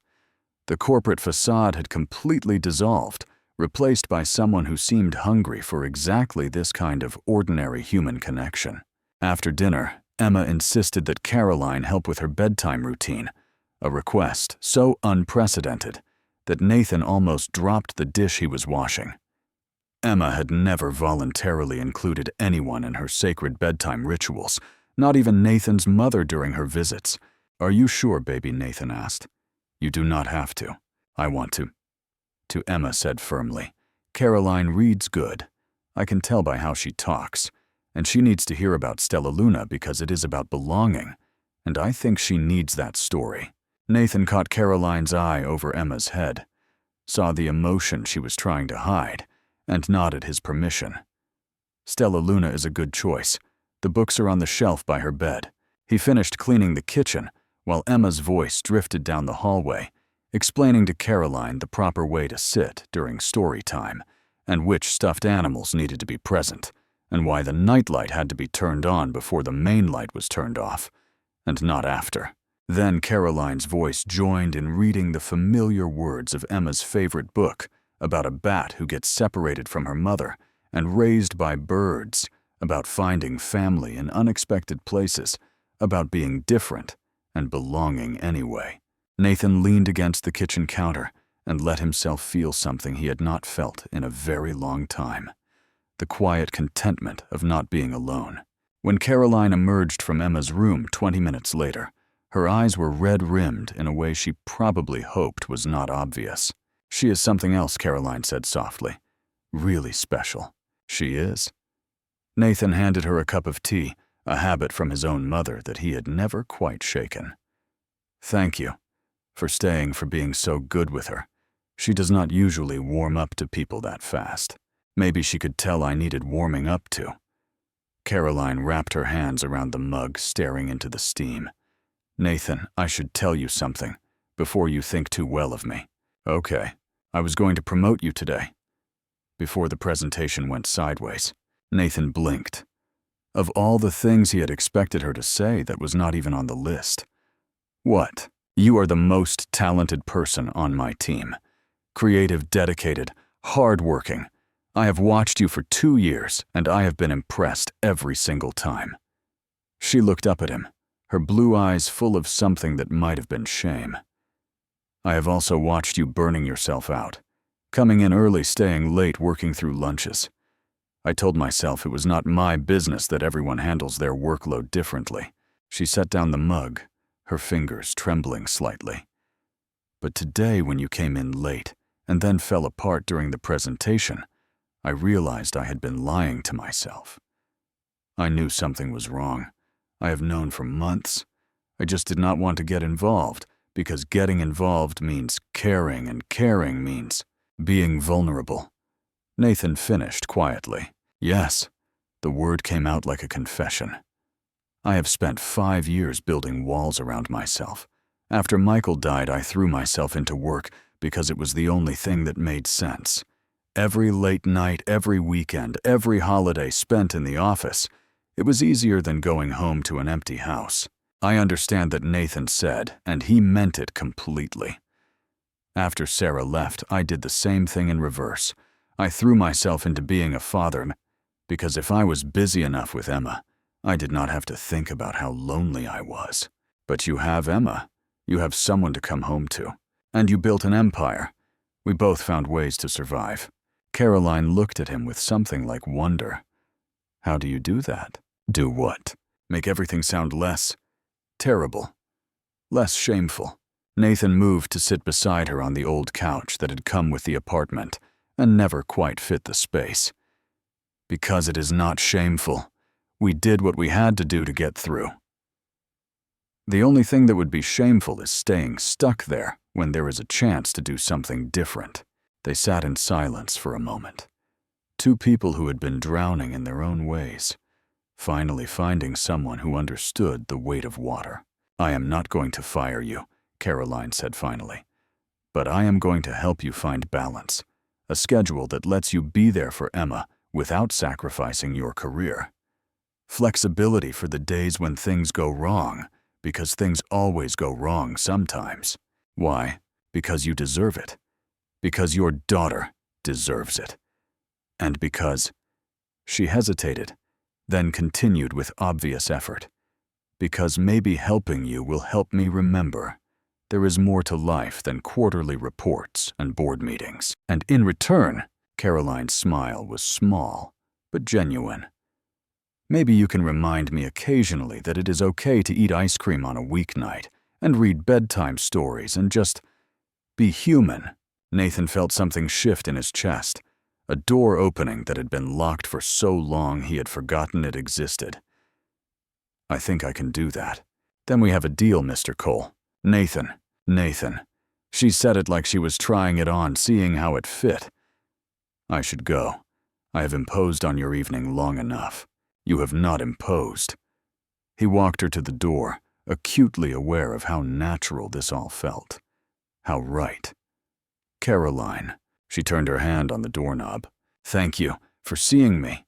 The corporate facade had completely dissolved, replaced by someone who seemed hungry for exactly this kind of ordinary human connection. After dinner, Emma insisted that Caroline help with her bedtime routine, a request so unprecedented that Nathan almost dropped the dish he was washing. Emma had never voluntarily included anyone in her sacred bedtime rituals, not even Nathan's mother during her visits, "Are you sure, baby?" Nathan asked. "You do not have to. I want to," Emma said firmly. "Caroline reads good. I can tell by how she talks. And she needs to hear about Stellaluna because it is about belonging. And I think she needs that story." Nathan caught Caroline's eye over Emma's head, saw the emotion she was trying to hide, and nodded his permission. "Stellaluna is a good choice. The books are on the shelf by her bed." He finished cleaning the kitchen while Emma's voice drifted down the hallway, explaining to Caroline the proper way to sit during story time, and which stuffed animals needed to be present, and why the nightlight had to be turned on before the main light was turned off, and not after. Then Caroline's voice joined in reading the familiar words of Emma's favorite book about a bat who gets separated from her mother and raised by birds, about finding family in unexpected places, about being different and belonging anyway. Nathan leaned against the kitchen counter and let himself feel something he had not felt in a very long time: the quiet contentment of not being alone. When Caroline emerged from Emma's room 20 minutes later, her eyes were red-rimmed in a way she probably hoped was not obvious. "She is something else," Caroline said softly. "Really special." "She is?" Nathan handed her a cup of tea, a habit from his own mother that he had never quite shaken. "Thank you for staying, for being so good with her. She does not usually warm up to people that fast. Maybe she could tell I needed warming up to." Caroline wrapped her hands around the mug, staring into the steam. "Nathan, I should tell you something before you think too well of me." "Okay. I was going to promote you today." Before the presentation went sideways, Nathan blinked. Of all the things he had expected her to say, that was not even on the list. "What? You are the most talented person on my team. Creative, dedicated, hardworking. I have watched you for 2 years, and I have been impressed every single time." She looked up at him, her blue eyes full of something that might have been shame. "I have also watched you burning yourself out, coming in early, staying late, working through lunches. I told myself it was not my business that everyone handles their workload differently." She set down the mug, her fingers trembling slightly. "But today, when you came in late and then fell apart during the presentation, I realized I had been lying to myself. I knew something was wrong. I have known for months. I just did not want to get involved, because getting involved means caring, and caring means being vulnerable." Nathan finished quietly. "Yes," the word came out like a confession. "I have spent 5 years building walls around myself. After Michael died, I threw myself into work because it was the only thing that made sense. Every late night, every weekend, every holiday spent in the office, it was easier than going home to an empty house." I understand that Nathan said, and he meant it completely. After Sarah left, I did the same thing in reverse. I threw myself into being a father, because if I was busy enough with Emma, I did not have to think about how lonely I was. But you have Emma. You have someone to come home to. And you built an empire. We both found ways to survive." Caroline looked at him with something like wonder. "How do you do that?" "Do what?" "Make everything sound less terrible, less shameful." Nathan moved to sit beside her on the old couch that had come with the apartment and never quite fit the space. "Because it is not shameful. We did what we had to do to get through. The only thing that would be shameful is staying stuck there when there is a chance to do something different." They sat in silence for a moment. Two people who had been drowning in their own ways, finally finding someone who understood the weight of water. "I am not going to fire you," Caroline said finally. "But I am going to help you find balance, a schedule that lets you be there for Emma without sacrificing your career. Flexibility for the days when things go wrong, because things always go wrong sometimes. Why? Because you deserve it. Because your daughter deserves it. And because—" She hesitated, then continued with obvious effort. "Because maybe helping you will help me remember there is more to life than quarterly reports and board meetings. And in return," Caroline's smile was small, but genuine, "maybe you can remind me occasionally that it is okay to eat ice cream on a weeknight and read bedtime stories and just be human. Nathan felt something shift in his chest, a door opening that had been locked for so long he had forgotten it existed. I think I can do that. Then we have a deal, Mr. Cole. Nathan. She said it like she was trying it on, seeing how it fit. I should go. I have imposed on your evening long enough. You have not imposed. He walked her to the door, acutely aware of how natural this all felt. How right. Caroline. She turned her hand on the doorknob. Thank you for seeing me.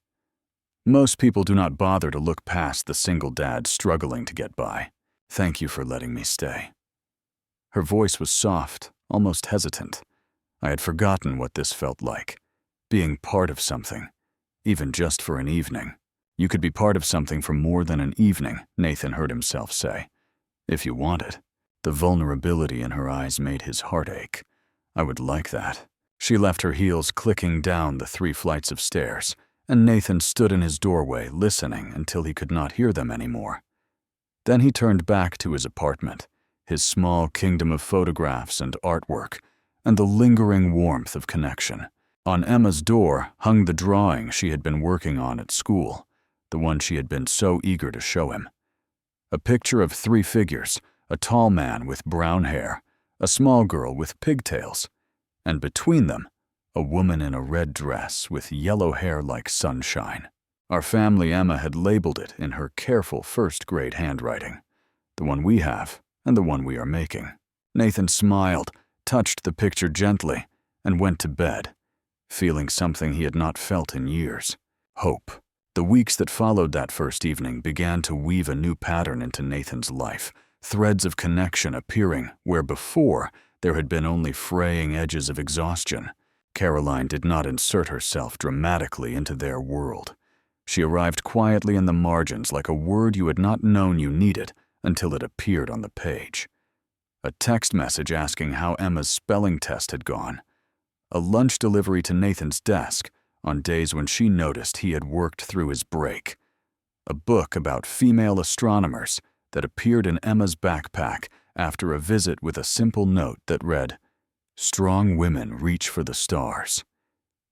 Most people do not bother to look past the single dad struggling to get by. Thank you for letting me stay. Her voice was soft, almost hesitant. I had forgotten what this felt like. Being part of something, even just for an evening. You could be part of something for more than an evening, Nathan heard himself say. If you want it. The vulnerability in her eyes made his heart ache. I would like that. She left her heels clicking down the 3 flights of stairs, and Nathan stood in his doorway listening until he could not hear them anymore. Then he turned back to his apartment, his small kingdom of photographs and artwork, and the lingering warmth of connection. On Emma's door hung the drawing she had been working on at school, the one she had been so eager to show him. A picture of 3 figures, a tall man with brown hair, a small girl with pigtails, and between them, a woman in a red dress with yellow hair like sunshine. Our family Emma had labeled it in her careful first-grade handwriting, the one we have and the one we are making. Nathan smiled, touched the picture gently, and went to bed, feeling something he had not felt in years: hope. The weeks that followed that first evening began to weave a new pattern into Nathan's life, threads of connection appearing where before there had been only fraying edges of exhaustion. Caroline did not insert herself dramatically into their world. She arrived quietly in the margins like a word you had not known you needed until it appeared on the page. A text message asking how Emma's spelling test had gone. A lunch delivery to Nathan's desk on days when she noticed he had worked through his break. A book about female astronomers that appeared in Emma's backpack after a visit with a simple note that read, "Strong women reach for the stars.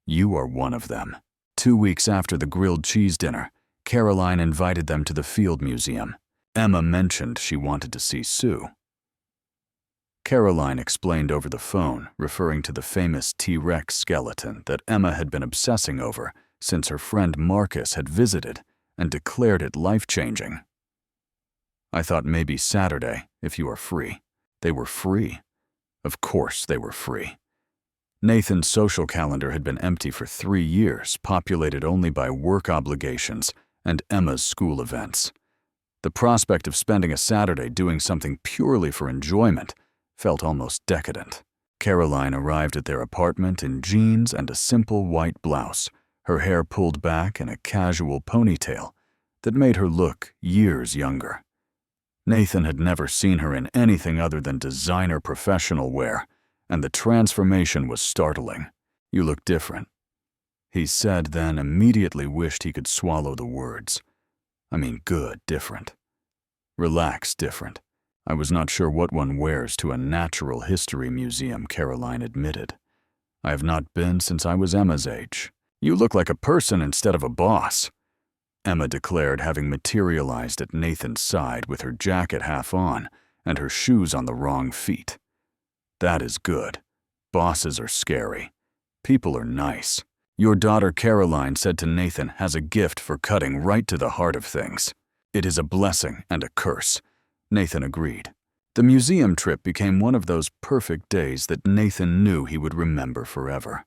You are one of them." 2 weeks after the grilled cheese dinner, Caroline invited them to the Field Museum. Emma mentioned she wanted to see Sue. Caroline explained over the phone, referring to the famous T-Rex skeleton that Emma had been obsessing over since her friend Marcus had visited and declared it life-changing. I thought maybe Saturday, if you are free. They were free. Of course they were free. Nathan's social calendar had been empty for 3 years, populated only by work obligations and Emma's school events. The prospect of spending a Saturday doing something purely for enjoyment felt almost decadent. Caroline arrived at their apartment in jeans and a simple white blouse, her hair pulled back in a casual ponytail that made her look years younger. Nathan had never seen her in anything other than designer professional wear, and the transformation was startling. "You look different," he said, then immediately wished he could swallow the words. I mean good different. Relaxed different. I was not sure what one wears to a natural history museum, Caroline admitted. I have not been since I was Emma's age. "You look like a person instead of a boss," Emma declared, having materialized at Nathan's side with her jacket half on and her shoes on the wrong feet. "That is good. Bosses are scary. People are nice. Your daughter Caroline said to Nathan has a gift for cutting right to the heart of things. It is a blessing and a curse," Nathan agreed. The museum trip became one of those perfect days that Nathan knew he would remember forever.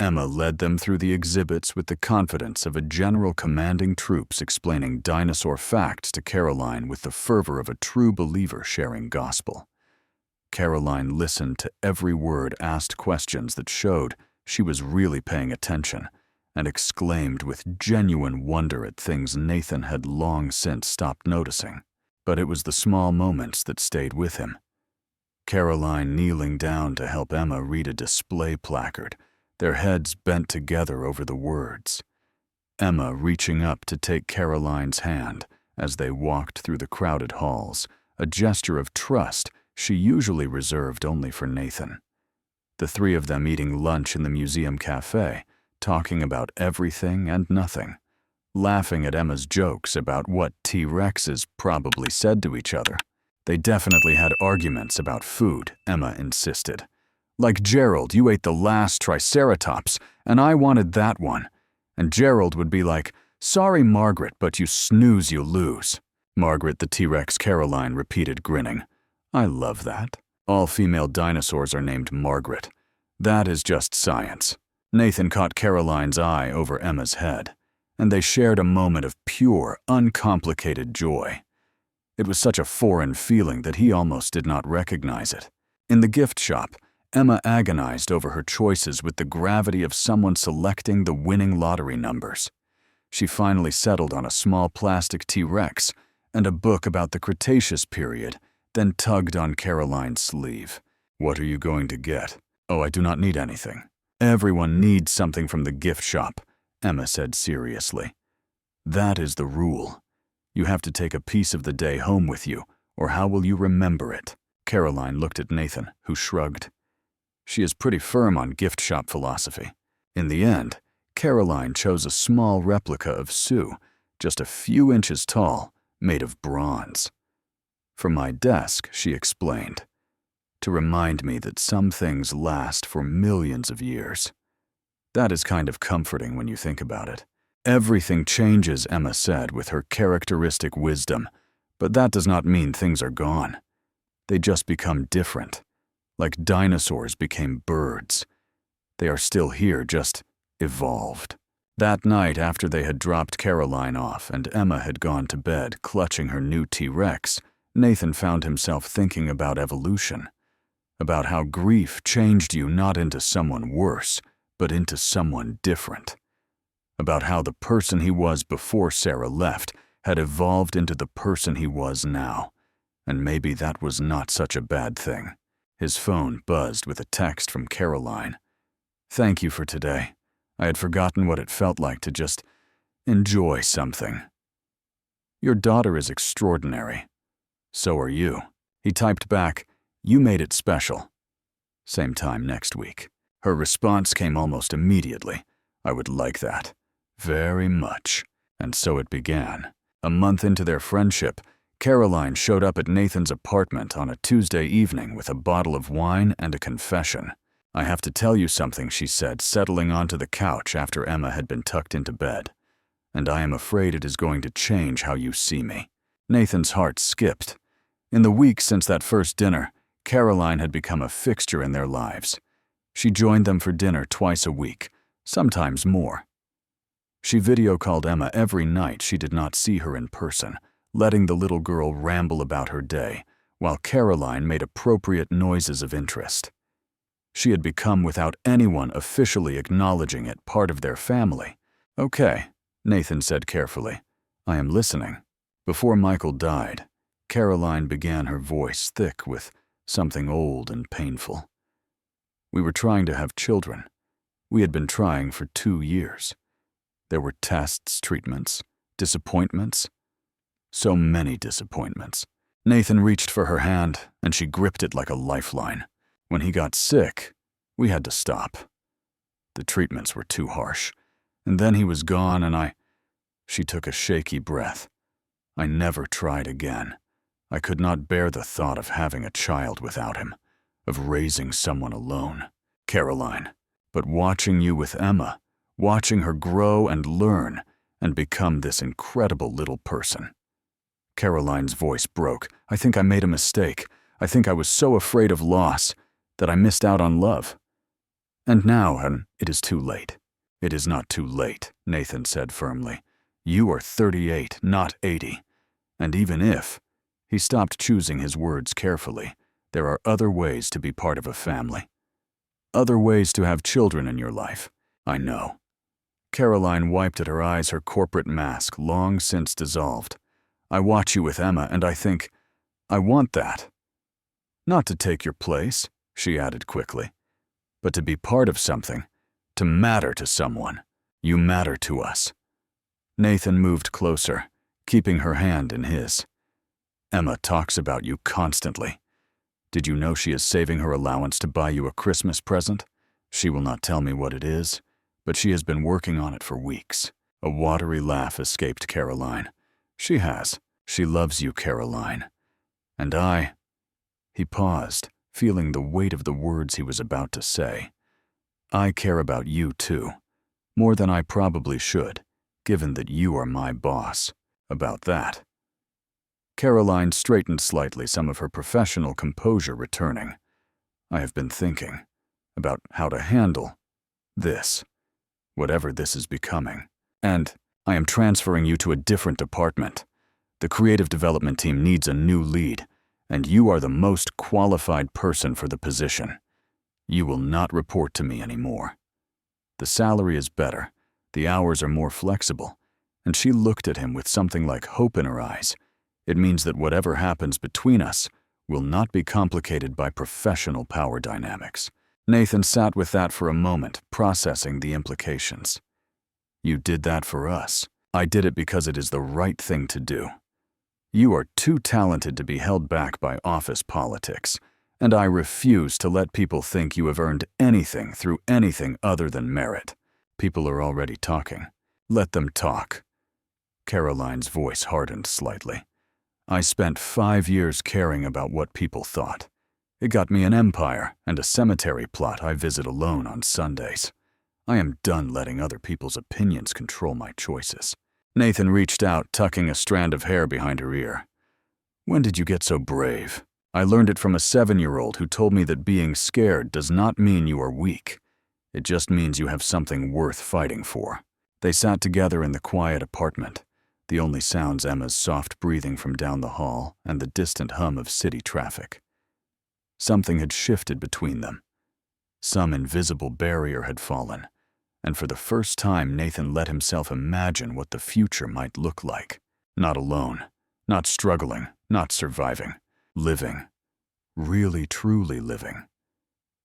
Emma led them through the exhibits with the confidence of a general commanding troops explaining dinosaur facts to Caroline with the fervor of a true believer sharing gospel. Caroline listened to every word, asked questions that showed she was really paying attention, and exclaimed with genuine wonder at things Nathan had long since stopped noticing. But it was the small moments that stayed with him. Caroline kneeling down to help Emma read a display placard, their heads bent together over the words. Emma reaching up to take Caroline's hand as they walked through the crowded halls, a gesture of trust she usually reserved only for Nathan. The three of them eating lunch in the museum cafe, talking about everything and nothing, laughing at Emma's jokes about what T-Rexes probably said to each other. They definitely had arguments about food, Emma insisted. Like, Gerald, you ate the last Triceratops, and I wanted that one. And Gerald would be like, sorry, Margaret, but you snooze, you lose. Margaret the T-Rex Caroline repeated, grinning. I love that. All female dinosaurs are named Margaret. That is just science. Nathan caught Caroline's eye over Emma's head, and they shared a moment of pure, uncomplicated joy. It was such a foreign feeling that he almost did not recognize it. In the gift shop, Emma agonized over her choices with the gravity of someone selecting the winning lottery numbers. She finally settled on a small plastic T-Rex and a book about the Cretaceous period, then tugged on Caroline's sleeve. What are you going to get? Oh, I do not need anything. Everyone needs something from the gift shop, Emma said seriously. That is the rule. You have to take a piece of the day home with you, or how will you remember it? Caroline looked at Nathan, who shrugged. She is pretty firm on gift shop philosophy. In the end, Caroline chose a small replica of Sue, just a few inches tall, made of bronze. For my desk, she explained, to remind me that some things last for millions of years. That is kind of comforting when you think about it. Everything changes, Emma said with her characteristic wisdom, but that does not mean things are gone. They just become different. Like dinosaurs became birds. They are still here, just evolved. That night, after they had dropped Caroline off and Emma had gone to bed clutching her new T-Rex, Nathan found himself thinking about evolution, about how grief changed you not into someone worse, but into someone different, about how the person he was before Sarah left had evolved into the person he was now, and maybe that was not such a bad thing. His phone buzzed with a text from Caroline. Thank you for today. I had forgotten what it felt like to just enjoy something. Your daughter is extraordinary. So are you. He typed back, you made it special. Same time next week. Her response came almost immediately. I would like that. Very much. And so it began. A month into their friendship, Caroline showed up at Nathan's apartment on a Tuesday evening with a bottle of wine and a confession. I have to tell you something, she said, settling onto the couch after Emma had been tucked into bed. And I am afraid it is going to change how you see me. Nathan's heart skipped. In the weeks since that first dinner, Caroline had become a fixture in their lives. She joined them for dinner twice a week, sometimes more. She video called Emma every night she did not see her in person, letting the little girl ramble about her day, while Caroline made appropriate noises of interest. She had become, without anyone officially acknowledging it, part of their family. Okay, Nathan said carefully. I am listening. Before Michael died, Caroline began, her voice thick with something old and painful. We were trying to have children. We had been trying for 2 years. There were tests, treatments, disappointments. So many disappointments. Nathan reached for her hand, and she gripped it like a lifeline. When he got sick, we had to stop. The treatments were too harsh. And then he was gone, and She took a shaky breath. I never tried again. I could not bear the thought of having a child without him, of raising someone alone. Caroline. But watching you with Emma, watching her grow and learn and become this incredible little person. Caroline's voice broke. I think I made a mistake. I think I was so afraid of loss that I missed out on love. And now, it is too late. It is not too late, Nathan said firmly. You are 38, not 80. And even if, he stopped choosing his words carefully, there are other ways to be part of a family. Other ways to have children in your life. I know. Caroline wiped at her eyes her corporate mask, long since dissolved. I watch you with Emma, and I think, I want that. Not to take your place, she added quickly, but to be part of something, to matter to someone. You matter to us. Nathan moved closer, keeping her hand in his. Emma talks about you constantly. Did you know she is saving her allowance to buy you a Christmas present? She will not tell me what it is, but she has been working on it for weeks. A watery laugh escaped Caroline. She has. She loves you, Caroline. And I... He paused, feeling the weight of the words he was about to say. I care about you, too. More than I probably should, given that you are my boss. About that. Caroline straightened slightly, some of her professional composure returning. I have been thinking about how to handle this, whatever this is becoming. And I am transferring you to a different department. The creative development team needs a new lead, and you are the most qualified person for the position. You will not report to me anymore. The salary is better, the hours are more flexible, and she looked at him with something like hope in her eyes. It means that whatever happens between us will not be complicated by professional power dynamics. Nathan sat with that for a moment, processing the implications. You did that for us. I did it because it is the right thing to do. You are too talented to be held back by office politics, and I refuse to let people think you have earned anything through anything other than merit. People are already talking. Let them talk. Caroline's voice hardened slightly. I spent 5 years caring about what people thought. It got me an empire and a cemetery plot I visit alone on Sundays. I am done letting other people's opinions control my choices. Nathan reached out, tucking a strand of hair behind her ear. When did you get so brave? I learned it from a 7-year-old who told me that being scared does not mean you are weak. It just means you have something worth fighting for. They sat together in the quiet apartment, the only sounds Emma's soft breathing from down the hall and the distant hum of city traffic. Something had shifted between them. Some invisible barrier had fallen, and for the first time Nathan let himself imagine what the future might look like. Not alone, not struggling, not surviving. Living. Really, truly living.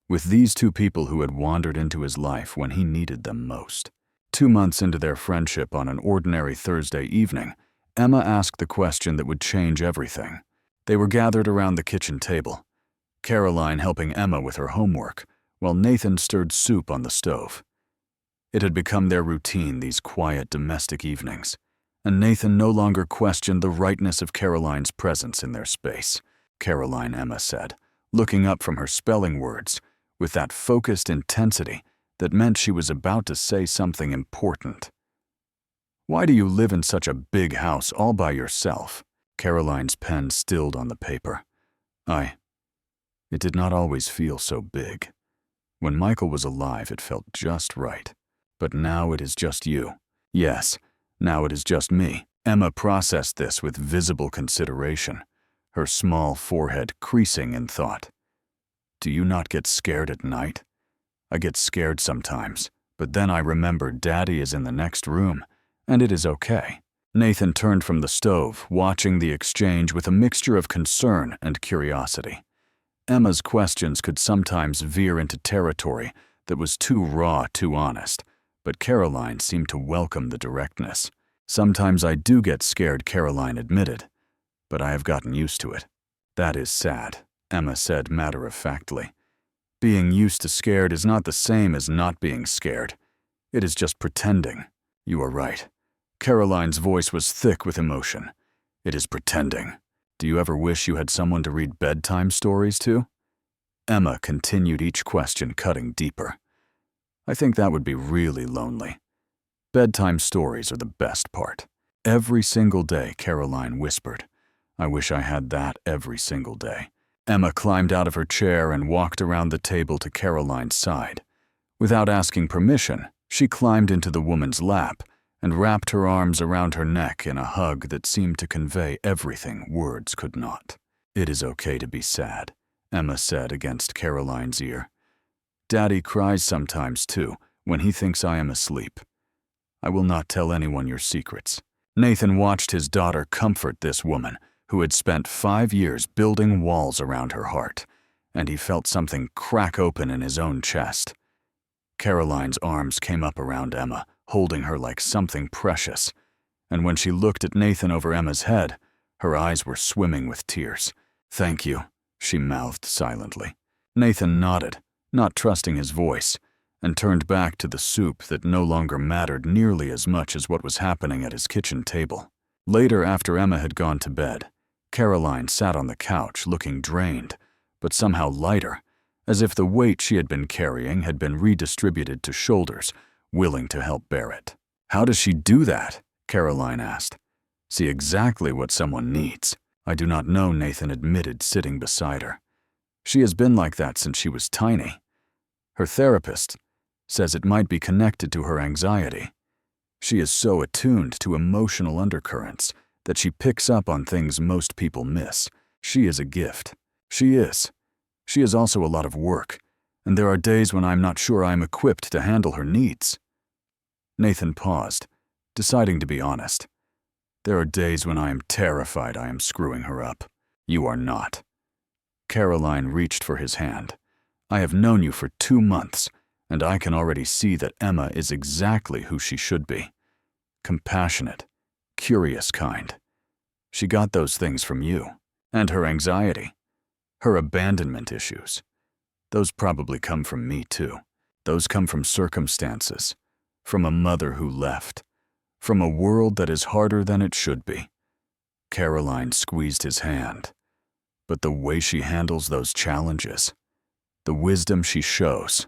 With these two people who had wandered into his life when he needed them most. 2 months into their friendship on an ordinary Thursday evening, Emma asked the question that would change everything. They were gathered around the kitchen table, Caroline helping Emma with her homework, while Nathan stirred soup on the stove. It had become their routine, these quiet domestic evenings, and Nathan no longer questioned the rightness of Caroline's presence in their space. Caroline, Emma said, looking up from her spelling words with that focused intensity that meant she was about to say something important. Why do you live in such a big house all by yourself? Caroline's pen stilled on the paper. It did not always feel so big. When Michael was alive, it felt just right. But now it is just you. Yes, now it is just me. Emma processed this with visible consideration, her small forehead creasing in thought. Do you not get scared at night? I get scared sometimes, but then I remember Daddy is in the next room, and it is okay. Nathan turned from the stove, watching the exchange with a mixture of concern and curiosity. Emma's questions could sometimes veer into territory that was too raw, too honest, but Caroline seemed to welcome the directness. Sometimes I do get scared, Caroline admitted, but I have gotten used to it. That is sad, Emma said matter-of-factly. Being used to scared is not the same as not being scared. It is just pretending. You are right. Caroline's voice was thick with emotion. It is pretending. Do you ever wish you had someone to read bedtime stories to? Emma continued each question, cutting deeper. I think that would be really lonely. Bedtime stories are the best part. Every single day, Caroline whispered. I wish I had that every single day. Emma climbed out of her chair and walked around the table to Caroline's side. Without asking permission, she climbed into the woman's lap and wrapped her arms around her neck in a hug that seemed to convey everything words could not. It is okay to be sad, Emma said against Caroline's ear. Daddy cries sometimes too, when he thinks I am asleep. I will not tell anyone your secrets. Nathan watched his daughter comfort this woman who had spent 5 years building walls around her heart, and he felt something crack open in his own chest. Caroline's arms came up around Emma, holding her like something precious, and when she looked at Nathan over Emma's head, Her eyes were swimming with tears. "Thank you," she mouthed silently. Nathan nodded, not trusting his voice, and turned back to the soup that no longer mattered nearly as much as what was happening at his kitchen table. Later, after Emma had gone to bed, Caroline sat on the couch looking drained, but somehow lighter, as if the weight she had been carrying had been redistributed to shoulders, willing to help bear it. "How does she do that?" Caroline asked. "See exactly what someone needs." "I do not know," Nathan admitted, sitting beside her. "She has been like that since she was tiny. Her therapist says it might be connected to her anxiety. She is so attuned to emotional undercurrents that she picks up on things most people miss. She is a gift." "She is. She is also a lot of work, and there are days when I'm not sure I'm equipped to handle her needs." Nathan paused, deciding to be honest. "There are days when I am terrified I am screwing her up." "You are not." Caroline reached for his hand. "I have known you for 2 months, and I can already see that Emma is exactly who she should be. Compassionate, curious kind. She got those things from you. And her anxiety. Her abandonment issues. Those probably come from me too. Those come from circumstances. From a mother who left. From a world that is harder than it should be." Caroline squeezed his hand. "But the way she handles those challenges, the wisdom she shows,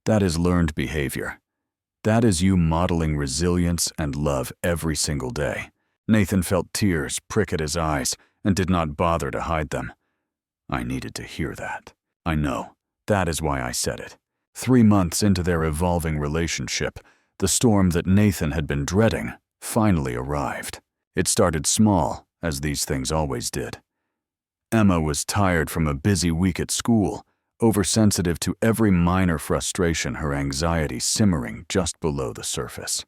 that is learned behavior. That is you modeling resilience and love every single day." Nathan felt tears prick at his eyes and did not bother to hide them. "I needed to hear that. I know. That is why I said it." 3 months into their evolving relationship, the storm that Nathan had been dreading finally arrived. It started small, as these things always did. Emma was tired from a busy week at school, oversensitive to every minor frustration, her anxiety simmering just below the surface.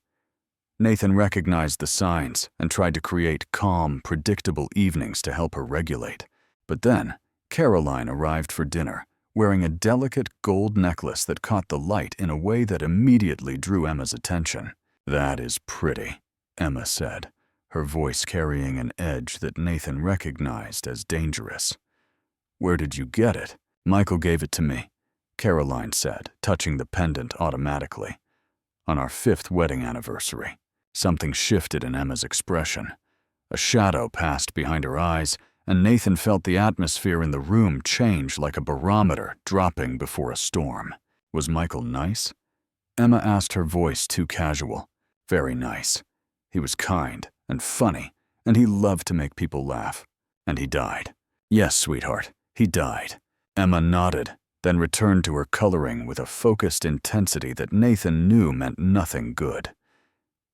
Nathan recognized the signs and tried to create calm, predictable evenings to help her regulate. But then, Caroline arrived for dinner, wearing a delicate gold necklace that caught the light in a way that immediately drew Emma's attention. "That is pretty," Emma said, her voice carrying an edge that Nathan recognized as dangerous. "Where did you get it?" "Michael gave it to me," Caroline said, touching the pendant automatically. "On our 5th wedding anniversary." Something shifted in Emma's expression. A shadow passed behind her eyes, and Nathan felt the atmosphere in the room change like a barometer dropping before a storm. "Was Michael nice?" Emma asked, her voice too casual. "Very nice. He was kind and funny, and he loved to make people laugh. And he died." "Yes, sweetheart, he died." Emma nodded, then returned to her coloring with a focused intensity that Nathan knew meant nothing good.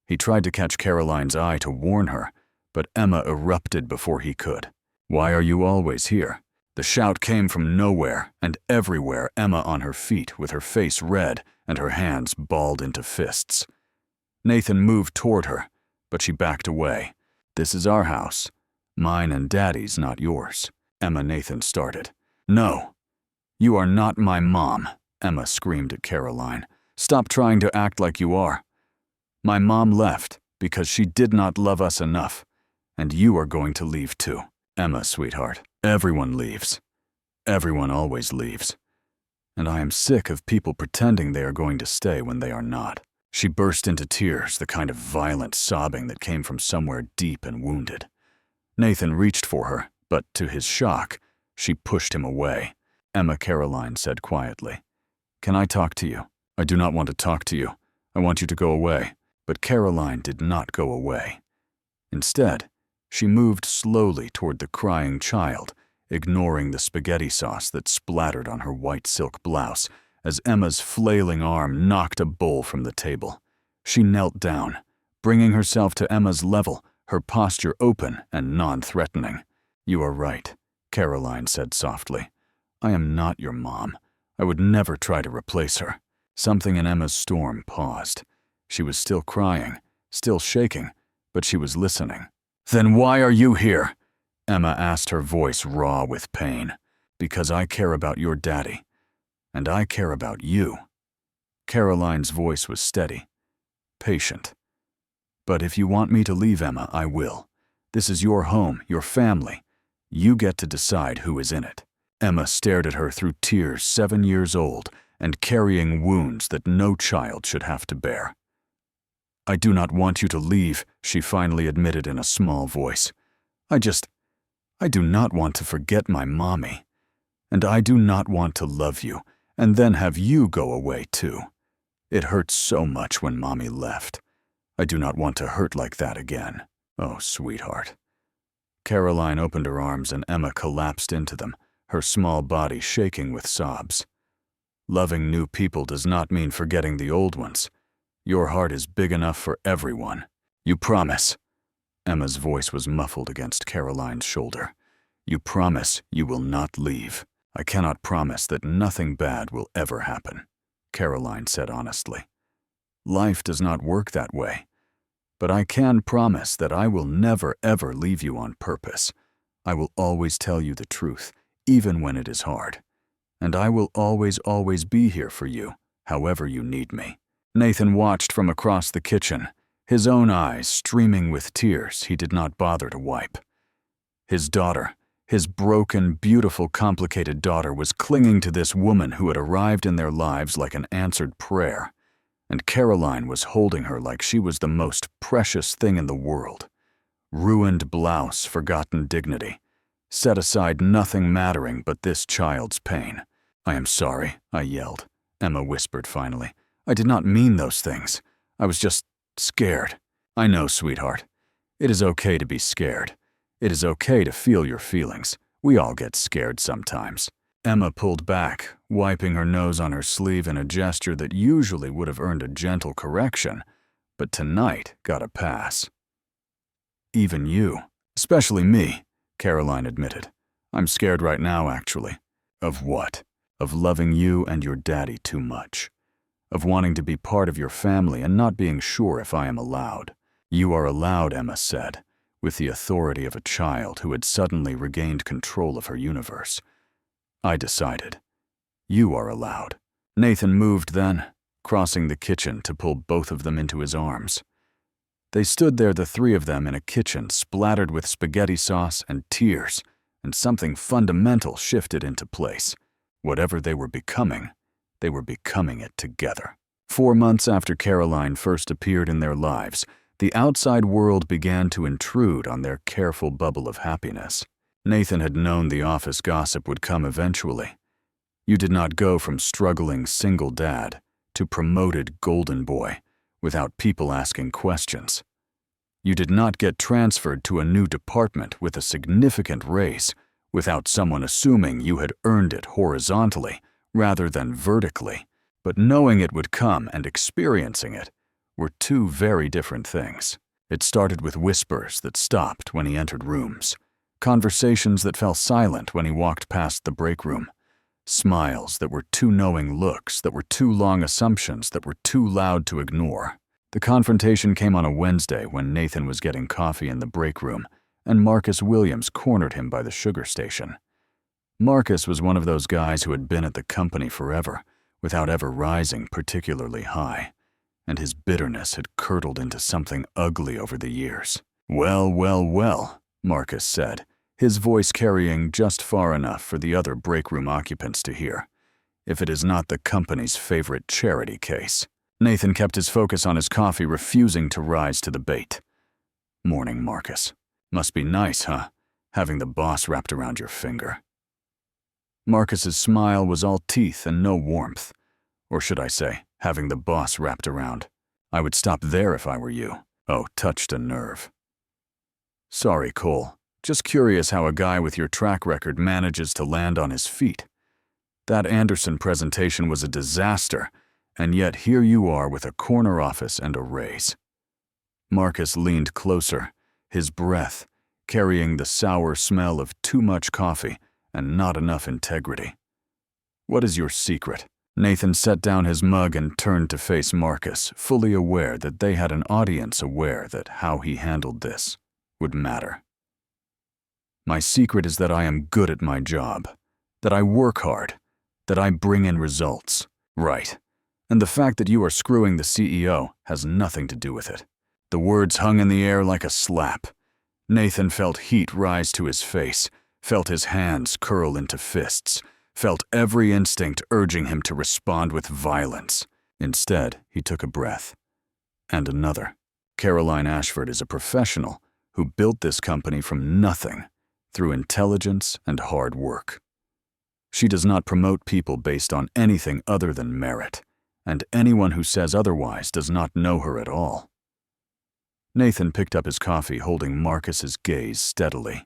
He tried to catch Caroline's eye to warn her, but Emma erupted before he could. "Why are you always here?" The shout came from nowhere and everywhere, Emma on her feet with her face red and her hands balled into fists. Nathan moved toward her, but she backed away. "This is our house. Mine and Daddy's, not yours." Nathan started. "No. You are not my mom," Emma screamed at Caroline. "Stop trying to act like you are. My mom left because she did not love us enough, and you are going to leave too." "Emma, sweetheart, everyone leaves. Everyone always leaves. And I am sick of people pretending they are going to stay when they are not." She burst into tears, the kind of violent sobbing that came from somewhere deep and wounded. Nathan reached for her, but to his shock, she pushed him away. Caroline said quietly, "Can I talk to you?" "I do not want to talk to you. I want you to go away." But Caroline did not go away. Instead, she moved slowly toward the crying child, ignoring the spaghetti sauce that splattered on her white silk blouse as Emma's flailing arm knocked a bowl from the table. She knelt down, bringing herself to Emma's level, her posture open and non-threatening. "You are right," Caroline said softly. "I am not your mom. I would never try to replace her." Something in Emma's storm paused. She was still crying, still shaking, but she was listening. "Then why are you here?" Emma asked, her voice raw with pain. "Because I care about your daddy. And I care about you." Caroline's voice was steady, patient. "But if you want me to leave, Emma, I will. This is your home, your family. You get to decide who is in it." Emma stared at her through tears, 7 years old, and carrying wounds that no child should have to bear. "I do not want you to leave," she finally admitted in a small voice. I do not want to forget my mommy. And I do not want to love you, and then have you go away too. It hurt so much when Mommy left. I do not want to hurt like that again. Oh, sweetheart." Caroline opened her arms and Emma collapsed into them, her small body shaking with sobs. Loving new people does not mean forgetting the old ones. Your heart is big enough for everyone. You promise. Emma's voice was muffled against Caroline's shoulder. You promise you will not leave. I cannot promise that nothing bad will ever happen, Caroline said honestly. Life does not work that way. But I can promise that I will never ever leave you on purpose. I will always tell you the truth, even when it is hard. And I will always be here for you, however you need me. Nathan watched from across the kitchen, his own eyes streaming with tears he did not bother to wipe. His daughter, his broken, beautiful, complicated daughter, was clinging to this woman who had arrived in their lives like an answered prayer, and Caroline was holding her like she was the most precious thing in the world. Ruined blouse, forgotten dignity. Set aside nothing mattering but this child's pain. I am sorry, I yelled. Emma whispered finally. I did not mean those things. I was just scared. I know, sweetheart. It is okay to be scared. It is okay to feel your feelings. We all get scared sometimes. Emma pulled back, wiping her nose on her sleeve in a gesture that usually would have earned a gentle correction, but tonight got a pass. Even you, especially me, Caroline admitted. I'm scared right now, actually. Of what? Of loving you and your daddy too much. Of wanting to be part of your family and not being sure if I am allowed. You are allowed, Emma said, with the authority of a child who had suddenly regained control of her universe. I decided. You are allowed. Nathan moved then, crossing the kitchen to pull both of them into his arms. They stood there, the three of them, in a kitchen splattered with spaghetti sauce and tears, and something fundamental shifted into place. Whatever they were becoming it together. 4 months after Caroline first appeared in their lives, the outside world began to intrude on their careful bubble of happiness. Nathan had known the office gossip would come eventually. You did not go from struggling single dad to promoted golden boy without people asking questions. You did not get transferred to a new department with a significant raise without someone assuming you had earned it horizontally rather than vertically. But knowing it would come and experiencing it were two very different things. It started with whispers that stopped when he entered rooms, conversations that fell silent when he walked past the break room, smiles that were too knowing looks, that were too long assumptions, that were too loud to ignore. The confrontation came on a Wednesday when Nathan was getting coffee in the break room, and Marcus Williams cornered him by the sugar station. Marcus was one of those guys who had been at the company forever, without ever rising particularly high, and his bitterness had curdled into something ugly over the years. Well, Marcus said, his voice carrying just far enough for the other break room occupants to hear. If it is not the company's favorite charity case. Nathan kept his focus on his coffee, refusing to rise to the bait. Morning, Marcus. Must be nice, huh? Having the boss wrapped around your finger. Marcus's smile was all teeth and no warmth. Or should I say, having the boss wrapped around. I would stop there if I were you. Oh, touched a nerve. Sorry, Cole. Just curious how a guy with your track record manages to land on his feet. That Anderson presentation was a disaster, and yet here you are with a corner office and a raise. Marcus leaned closer, his breath carrying the sour smell of too much coffee and not enough integrity. What is your secret? Nathan set down his mug and turned to face Marcus, fully aware that they had an audience aware that how he handled this would matter. My secret is that I am good at my job, that I work hard, that I bring in results. Right. And the fact that you are screwing the CEO has nothing to do with it. The words hung in the air like a slap. Nathan felt heat rise to his face, felt his hands curl into fists, felt every instinct urging him to respond with violence. Instead, he took a breath. And another. Caroline Ashford is a professional who built this company from nothing through intelligence and hard work. She does not promote people based on anything other than merit, and anyone who says otherwise does not know her at all. Nathan picked up his coffee, holding Marcus's gaze steadily.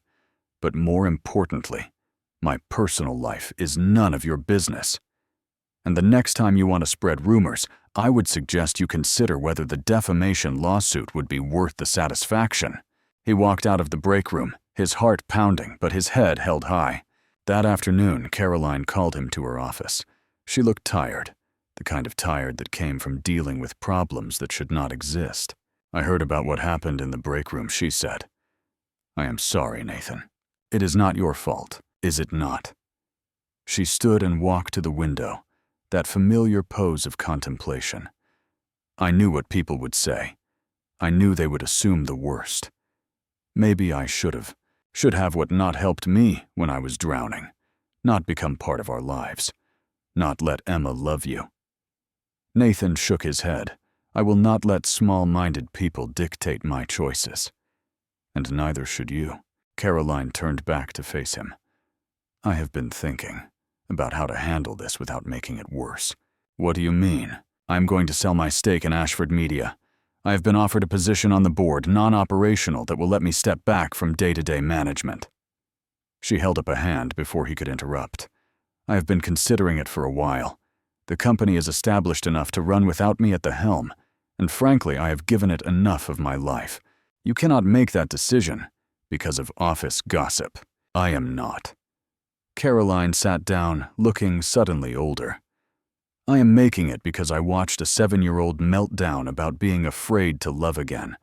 But more importantly, my personal life is none of your business. And the next time you want to spread rumors, I would suggest you consider whether the defamation lawsuit would be worth the satisfaction. He walked out of the break room, his heart pounding, but his head held high. That afternoon, Caroline called him to her office. She looked tired, the kind of tired that came from dealing with problems that should not exist. I heard about what happened in the break room, she said. I am sorry, Nathan. It is not your fault, is it not? She stood and walked to the window, that familiar pose of contemplation. I knew what people would say. I knew they would assume the worst. Maybe I should have what not helped me when I was drowning, not become part of our lives, not let Emma love you. Nathan shook his head. I will not let small-minded people dictate my choices. And neither should you. Caroline turned back to face him. I have been thinking about how to handle this without making it worse. What do you mean? I'm going to sell my stake in Ashford Media. I have been offered a position on the board, non-operational, that will let me step back from day-to-day management. She held up a hand before he could interrupt. I have been considering it for a while. The company is established enough to run without me at the helm, and frankly, I have given it enough of my life. You cannot make that decision because of office gossip. I am not. Caroline sat down, looking suddenly older. I am making it because I watched a 7-year-old melt down about being afraid to love again,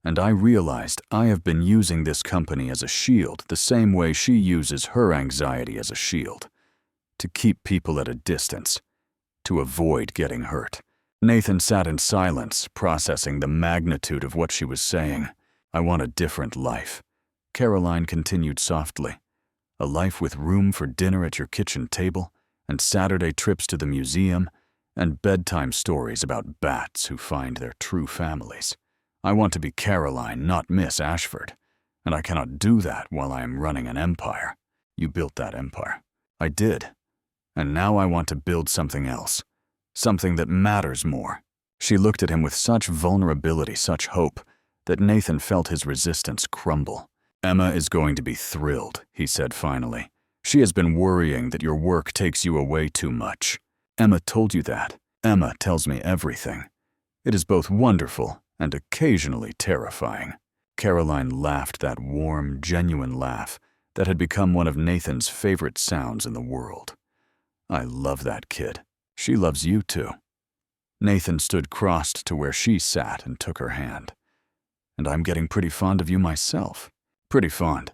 and I realized I have been using this company as a shield the same way she uses her anxiety as a shield, to keep people at a distance, to avoid getting hurt. Nathan sat in silence, processing the magnitude of what she was saying. I want a different life. Caroline continued softly. A life with room for dinner at your kitchen table, and Saturday trips to the museum, and bedtime stories about bats who find their true families. I want to be Caroline, not Miss Ashford, and I cannot do that while I am running an empire. You built that empire. I did. And now I want to build something else. Something that matters more. She looked at him with such vulnerability, such hope, that Nathan felt his resistance crumble. Emma is going to be thrilled, he said finally. She has been worrying that your work takes you away too much. Emma told you that. Emma tells me everything. It is both wonderful and occasionally terrifying. Caroline laughed that warm, genuine laugh that had become one of Nathan's favorite sounds in the world. I love that kid. She loves you too. Nathan stood crossed to where she sat and took her hand. And I'm getting pretty fond of you myself. Pretty fond.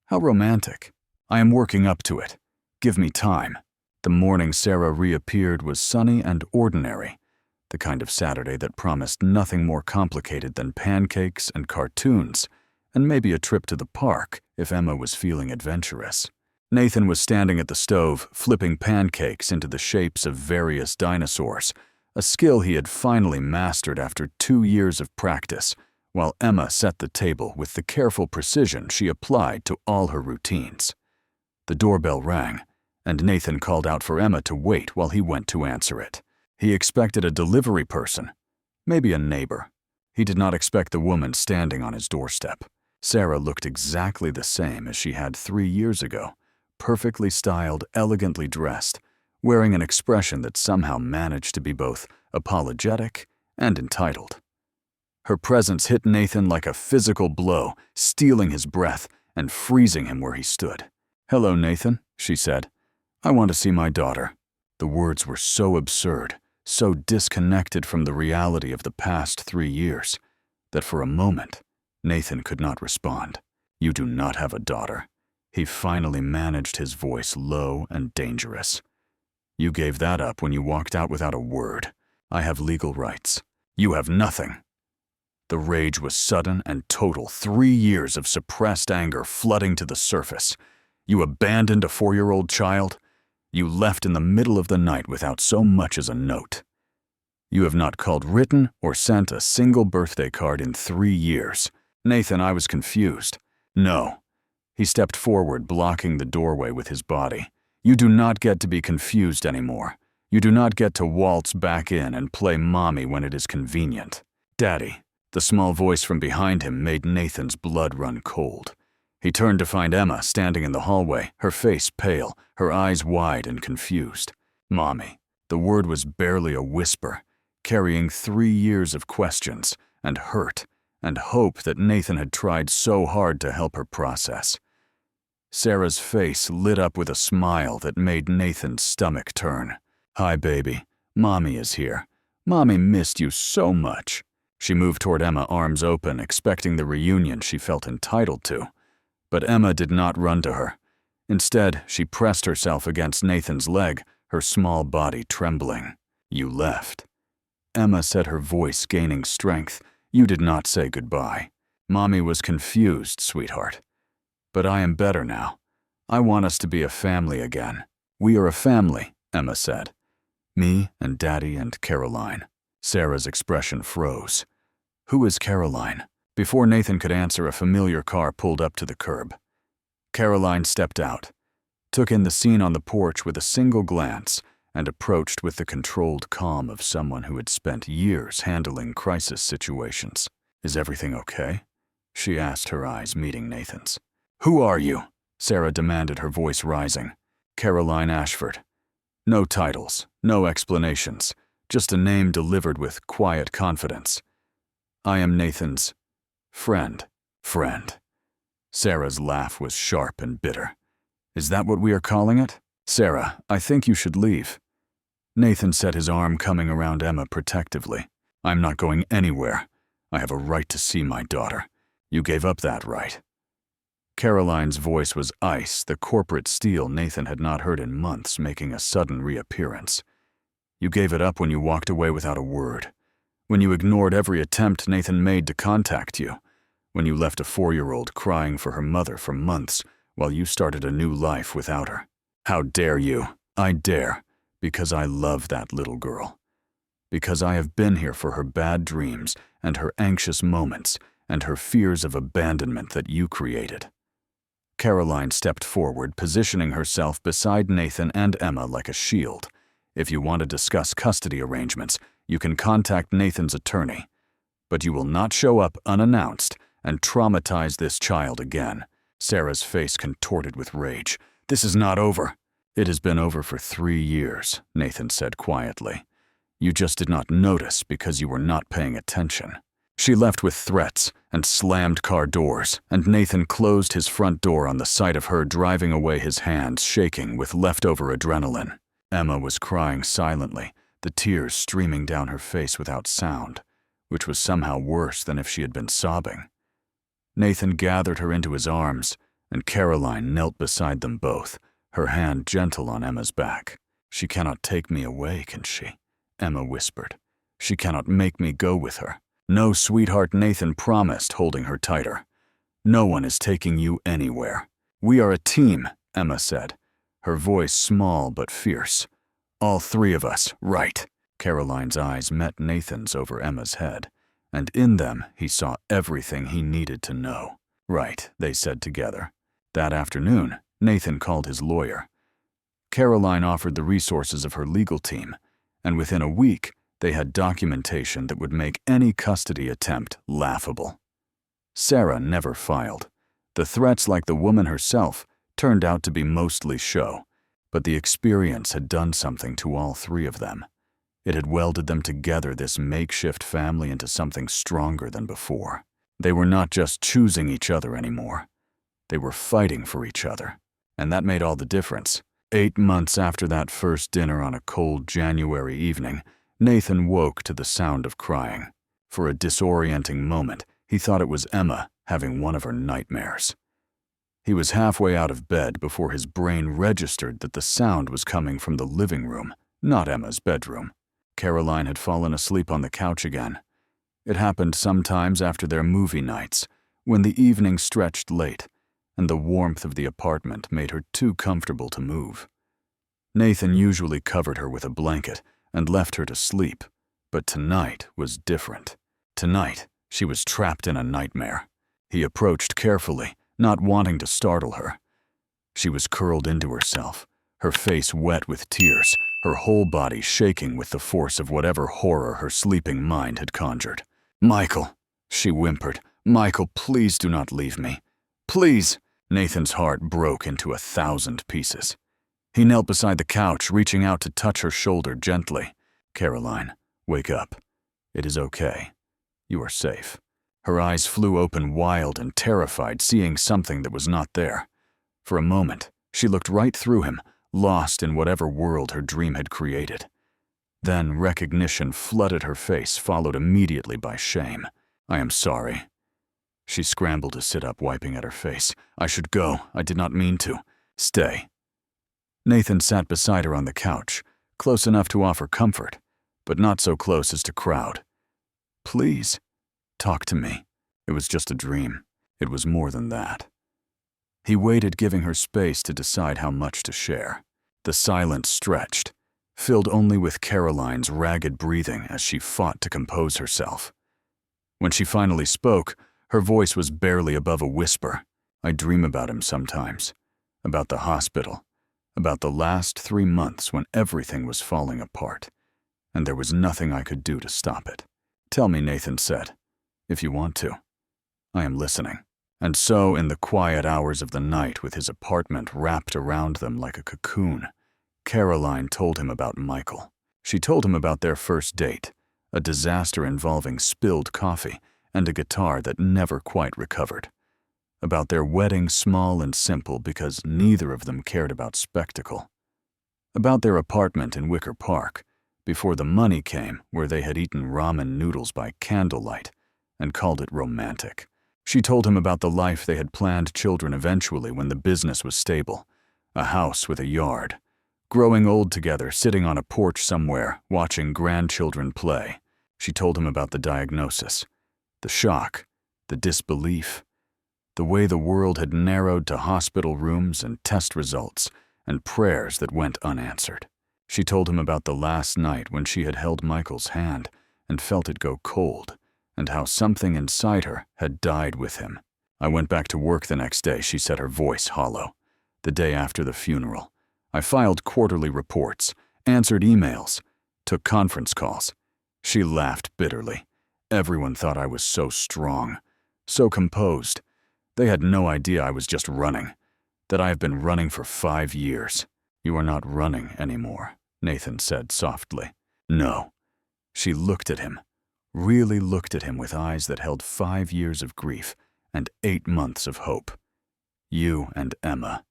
How romantic. I am working up to it. Give me time. The morning Sarah reappeared was sunny and ordinary, the kind of Saturday that promised nothing more complicated than pancakes and cartoons, and maybe a trip to the park if Emma was feeling adventurous. Nathan was standing at the stove, flipping pancakes into the shapes of various dinosaurs, a skill he had finally mastered after 2 years of practice, while Emma set the table with the careful precision she applied to all her routines. The doorbell rang, and Nathan called out for Emma to wait while he went to answer it. He expected a delivery person, maybe a neighbor. He did not expect the woman standing on his doorstep. Sarah looked exactly the same as she had 3 years ago, perfectly styled, elegantly dressed, wearing an expression that somehow managed to be both apologetic and entitled. Her presence hit Nathan like a physical blow, stealing his breath and freezing him where he stood. "Hello, Nathan," she said. "I want to see my daughter." The words were so absurd, so disconnected from the reality of the past 3 years, that for a moment, Nathan could not respond. "You do not have a daughter." He finally managed his voice low and dangerous. "You gave that up when you walked out without a word. I have legal rights. You have nothing." The rage was sudden and total, 3 years of suppressed anger flooding to the surface. You abandoned a 4-year-old child. You left in the middle of the night without so much as a note. You have not called, written, or sent a single birthday card in 3 years. Nathan, I was confused. No. He stepped forward, blocking the doorway with his body. You do not get to be confused anymore. You do not get to waltz back in and play mommy when it is convenient. Daddy. The small voice from behind him made Nathan's blood run cold. He turned to find Emma standing in the hallway, her face pale, her eyes wide and confused. Mommy. The word was barely a whisper, carrying 3 years of questions and hurt and hope that Nathan had tried so hard to help her process. Sarah's face lit up with a smile that made Nathan's stomach turn. Hi, baby. Mommy is here. Mommy missed you so much. She moved toward Emma, arms open, expecting the reunion she felt entitled to. But Emma did not run to her. Instead, she pressed herself against Nathan's leg, her small body trembling. You left. Emma said, her voice gaining strength. You did not say goodbye. Mommy was confused, sweetheart. But I am better now. I want us to be a family again. We are a family, Emma said. Me and Daddy and Caroline. Sarah's expression froze. Who is Caroline? Before Nathan could answer, a familiar car pulled up to the curb. Caroline stepped out, took in the scene on the porch with a single glance, and approached with the controlled calm of someone who had spent years handling crisis situations. Is everything okay? She asked, her eyes meeting Nathan's. Who are you? Sarah demanded, her voice rising. Caroline Ashford. No titles, no explanations, just a name delivered with quiet confidence. I am Nathan's friend. Sarah's laugh was sharp and bitter. Is that what we are calling it? Sarah, I think you should leave. Nathan set his arm, coming around Emma protectively. I'm not going anywhere. I have a right to see my daughter. You gave up that right. Caroline's voice was ice, the corporate steel Nathan had not heard in months making a sudden reappearance. You gave it up when you walked away without a word. When you ignored every attempt Nathan made to contact you. When you left a 4-year-old crying for her mother for months while you started a new life without her. How dare you? I dare, because I love that little girl. Because I have been here for her bad dreams and her anxious moments and her fears of abandonment that you created. Caroline stepped forward, positioning herself beside Nathan and Emma like a shield. If you want to discuss custody arrangements, you can contact Nathan's attorney. But you will not show up unannounced and traumatize this child again. Sarah's face contorted with rage. This is not over. It has been over for 3 years, Nathan said quietly. You just did not notice because you were not paying attention. She left with threats and slammed car doors, and Nathan closed his front door on the sight of her driving away, his hands shaking with leftover adrenaline. Emma was crying silently, the tears streaming down her face without sound, which was somehow worse than if she had been sobbing. Nathan gathered her into his arms, and Caroline knelt beside them both, her hand gentle on Emma's back. She cannot take me away, can she? Emma whispered. She cannot make me go with her. No, sweetheart, Nathan promised, holding her tighter. No one is taking you anywhere. We are a team, Emma said, her voice small but fierce. All 3 of us, right? Caroline's eyes met Nathan's over Emma's head, and in them he saw everything he needed to know. Right, they said together. That afternoon, Nathan called his lawyer. Caroline offered the resources of her legal team, and within a week, they had documentation that would make any custody attempt laughable. Sarah never filed. The threats, like the woman herself, turned out to be mostly show, but the experience had done something to all 3 of them. It had welded them together, this makeshift family, into something stronger than before. They were not just choosing each other anymore. They were fighting for each other, and that made all the difference. 8 months after that first dinner on a cold January evening, Nathan woke to the sound of crying. For a disorienting moment, he thought it was Emma having one of her nightmares. He was halfway out of bed before his brain registered that the sound was coming from the living room, not Emma's bedroom. Caroline had fallen asleep on the couch again. It happened sometimes after their movie nights, when the evening stretched late, and the warmth of the apartment made her too comfortable to move. Nathan usually covered her with a blanket and left her to sleep, but tonight was different. Tonight, she was trapped in a nightmare. He approached carefully, not wanting to startle her. She was curled into herself, her face wet with tears, her whole body shaking with the force of whatever horror her sleeping mind had conjured. "Michael," she whimpered, "Michael, please do not leave me. Please." Nathan's heart broke into 1,000 pieces. He knelt beside the couch, reaching out to touch her shoulder gently. "Caroline, wake up. It is okay. You are safe." Her eyes flew open, wild and terrified, seeing something that was not there. For a moment, she looked right through him, lost in whatever world her dream had created. Then recognition flooded her face, followed immediately by shame. "I am sorry." She scrambled to sit up, wiping at her face. "I should go. I did not mean to." "Stay." Nathan sat beside her on the couch, close enough to offer comfort, but not so close as to crowd. "Please, talk to me. It was just a dream. It was more than that." He waited, giving her space to decide how much to share. The silence stretched, filled only with Caroline's ragged breathing as she fought to compose herself. When she finally spoke, her voice was barely above a whisper. "I dream about him sometimes, about the hospital, about the last 3 months when everything was falling apart, and there was nothing I could do to stop it." "Tell me," Nathan said, "if you want to. I am listening." And so, in the quiet hours of the night, with his apartment wrapped around them like a cocoon, Caroline told him about Michael. She told him about their first date, a disaster involving spilled coffee and a guitar that never quite recovered. About their wedding, small and simple because neither of them cared about spectacle. About their apartment in Wicker Park, before the money came, where they had eaten ramen noodles by candlelight and called it romantic. She told him about the life they had planned, children eventually when the business was stable, a house with a yard, growing old together, sitting on a porch somewhere, watching grandchildren play. She told him about the diagnosis, the shock, the disbelief, the way the world had narrowed to hospital rooms and test results and prayers that went unanswered. She told him about the last night when she had held Michael's hand and felt it go cold, and how something inside her had died with him. "I went back to work the next day," she said, her voice hollow. "The day after the funeral. I filed quarterly reports, answered emails, took conference calls." She laughed bitterly. "Everyone thought I was so strong, so composed. They had no idea I was just running, that I have been running for 5 years. "You are not running anymore," Nathan said softly. "No." She looked at him, really looked at him with eyes that held 5 years of grief and 8 months of hope. "You and Emma.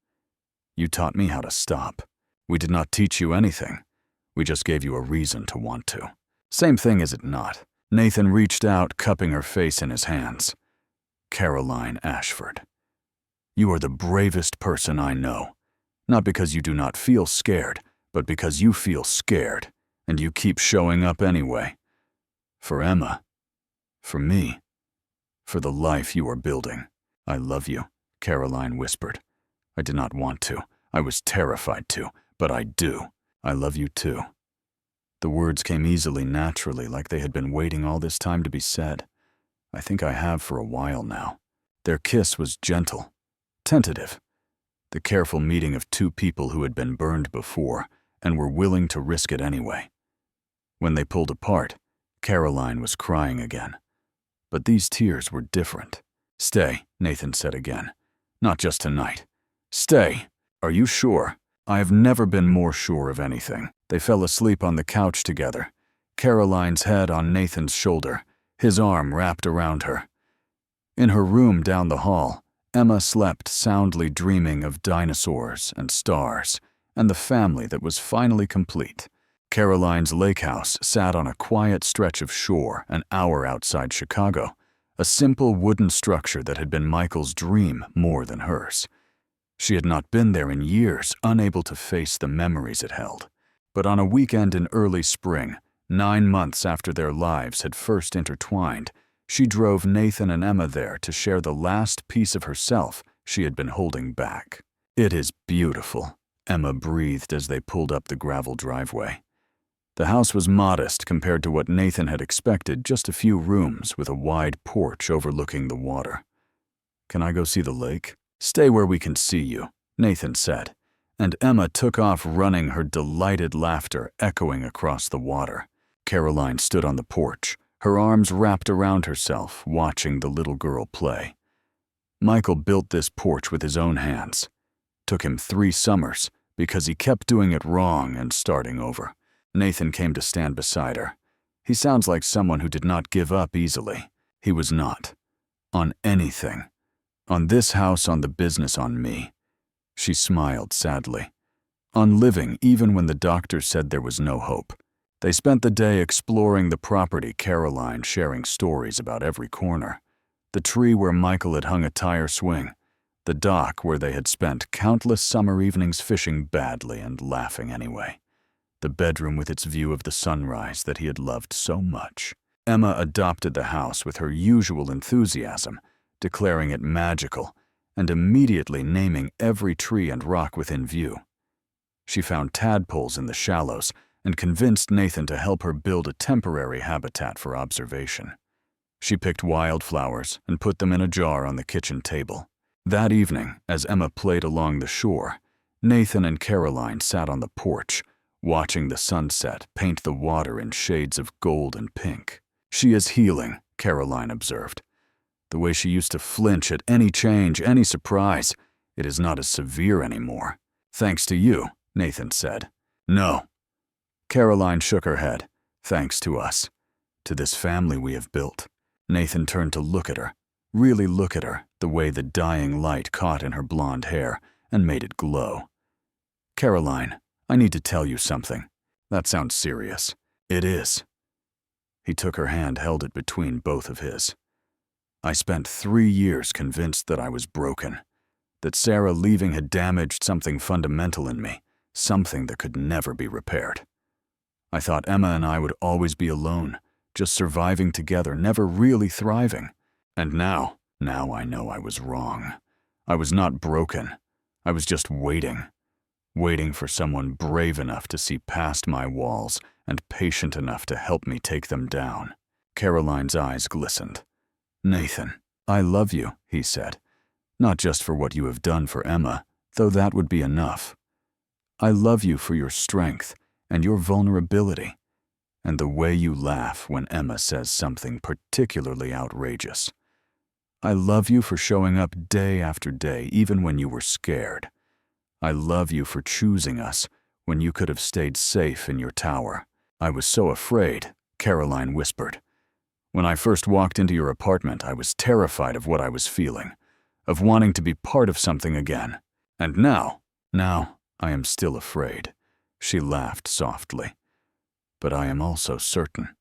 You taught me how to stop. We did not teach you anything. We just gave you a reason to want to." "Same thing, is it not?" Nathan reached out, cupping her face in his hands. "Caroline Ashford, you are the bravest person I know. Not because you do not feel scared, but because you feel scared, and you keep showing up anyway. For Emma, for me, for the life you are building." "I love you," Caroline whispered. "I did not want to. I was terrified to, but I do. I love you too." The words came easily, naturally, like they had been waiting all this time to be said. I think I have for a while now. Their kiss was gentle, tentative, the careful meeting of 2 people who had been burned before and were willing to risk it anyway. When they pulled apart, Caroline was crying again. But these tears were different. "Stay," Nathan said again. "Not just tonight. Stay. Are you sure?" "I have never been more sure of anything." They fell asleep on the couch together, Caroline's head on Nathan's shoulder, his arm wrapped around her. In her room down the hall, Emma slept soundly, dreaming of dinosaurs and stars and the family that was finally complete. Caroline's lake house sat on a quiet stretch of shore an hour outside Chicago, a simple wooden structure that had been Michael's dream more than hers. She had not been there in years, unable to face the memories it held. But on a weekend in early spring, 9 months after their lives had first intertwined, she drove Nathan and Emma there to share the last piece of herself she had been holding back. "It is beautiful," Emma breathed as they pulled up the gravel driveway. The house was modest compared to what Nathan had expected, just a few rooms with a wide porch overlooking the water. "Can I go see the lake?" "Stay where we can see you," Nathan said, and Emma took off running, her delighted laughter echoing across the water. Caroline stood on the porch, her arms wrapped around herself, watching the little girl play. Michael built this porch with his own hands. Took him 3 summers because he kept doing it wrong and starting over. Nathan came to stand beside her. He sounds like someone who did not give up easily. He was not. On anything. On this house, on the business, on me. She smiled sadly. On living even when the doctor said there was no hope. They spent the day exploring the property, Caroline sharing stories about every corner. The tree where Michael had hung a tire swing. The dock where they had spent countless summer evenings fishing badly and laughing anyway. The bedroom with its view of the sunrise that he had loved so much. Emma adopted the house with her usual enthusiasm, declaring it magical, and immediately naming every tree and rock within view. She found tadpoles in the shallows and convinced Nathan to help her build a temporary habitat for observation. She picked wildflowers and put them in a jar on the kitchen table. That evening, as Emma played along the shore, Nathan and Caroline sat on the porch, watching the sunset paint the water in shades of gold and pink. "She is healing," Caroline observed. "The way she used to flinch at any change, any surprise, it is not as severe anymore." "Thanks to you," Nathan said. "No." Caroline shook her head. "Thanks to us. To this family we have built." Nathan turned to look at her, really look at her, the way the dying light caught in her blonde hair and made it glow. "Caroline, I need to tell you something." "That sounds serious." "It is." He took her hand, held it between both of his. "I spent 3 years convinced that I was broken, that Sarah leaving had damaged something fundamental in me, something that could never be repaired. I thought Emma and I would always be alone, just surviving together, never really thriving. And now I know I was wrong. I was not broken. I was just waiting for someone brave enough to see past my walls and patient enough to help me take them down." Caroline's eyes glistened. "Nathan, I love you," he said. "Not just for what you have done for Emma, though that would be enough. I love you for your strength and your vulnerability, and the way you laugh when Emma says something particularly outrageous. I love you for showing up day after day, even when you were scared. I love you for choosing us when you could have stayed safe in your tower." "I was so afraid," Caroline whispered. "When I first walked into your apartment, I was terrified of what I was feeling, of wanting to be part of something again. And now I am still afraid." She laughed softly. "But I am also certain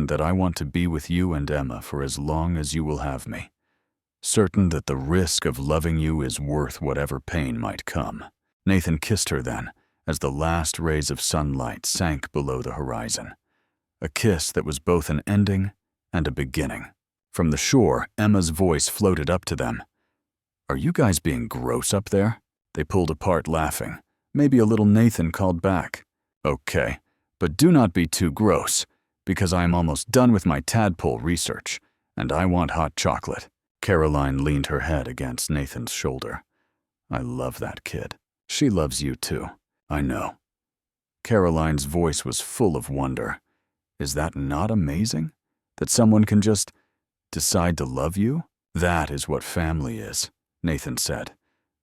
that I want to be with you and Emma for as long as you will have me. Certain that the risk of loving you is worth whatever pain might come." Nathan kissed her then, as the last rays of sunlight sank below the horizon. A kiss that was both an ending and a beginning. From the shore, Emma's voice floated up to them. "Are you guys being gross up there?" They pulled apart laughing. Maybe a little Nathan called back. "Okay, but do not be too gross, because I am almost done with my tadpole research, and I want hot chocolate." Caroline leaned her head against Nathan's shoulder. "I love that kid. She loves you too. I know." Caroline's voice was full of wonder. "Is that not amazing? That someone can just decide to love you? That is what family is," Nathan said.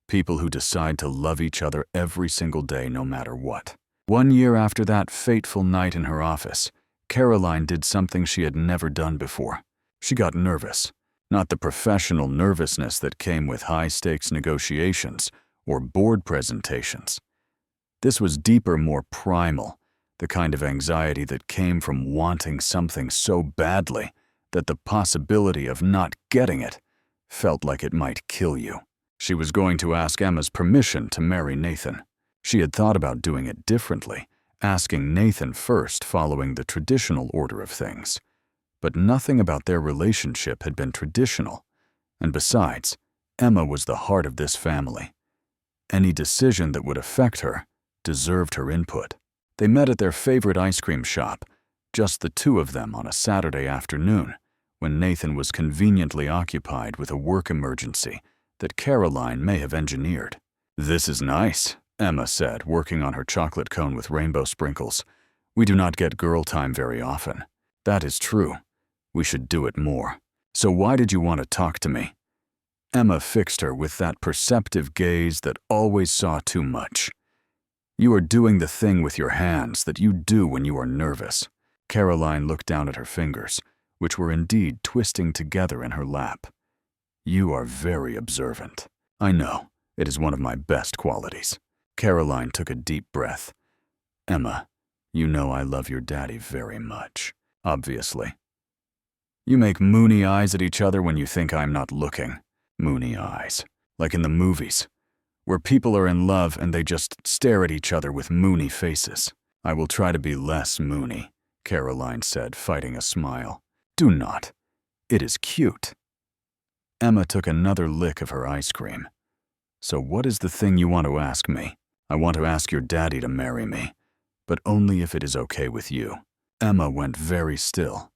"People who decide to love each other every single day, no matter what." 1 year after that fateful night in her office, Caroline did something she had never done before. She got nervous. Not the professional nervousness that came with high-stakes negotiations or board presentations. This was deeper, more primal, the kind of anxiety that came from wanting something so badly that the possibility of not getting it felt like it might kill you. She was going to ask Emma's permission to marry Nathan. She had thought about doing it differently, asking Nathan first following the traditional order of things. But nothing about their relationship had been traditional, and besides, Emma was the heart of this family. Any decision that would affect her deserved her input. They met at their favorite ice cream shop, just the two of them on a Saturday afternoon, when Nathan was conveniently occupied with a work emergency that Caroline may have engineered. "This is nice," Emma said, working on her chocolate cone with rainbow sprinkles. "We do not get girl time very often." "That is true. We should do it more. So why did you want to talk to me?" Emma fixed her with that perceptive gaze that always saw too much. "You are doing the thing with your hands that you do when you are nervous." Caroline looked down at her fingers, which were indeed twisting together in her lap. "You are very observant." "I know. It is one of my best qualities." Caroline took a deep breath. "Emma, you know I love your daddy very much, obviously." "You make moony eyes at each other when you think I'm not looking." "Moony eyes. Like in the movies, where people are in love and they just stare at each other with moony faces." "I will try to be less moony," Caroline said, fighting a smile. "Do not. It is cute." Emma took another lick of her ice cream. "So what is the thing you want to ask me?" "I want to ask your daddy to marry me, but only if it is okay with you." Emma went very still.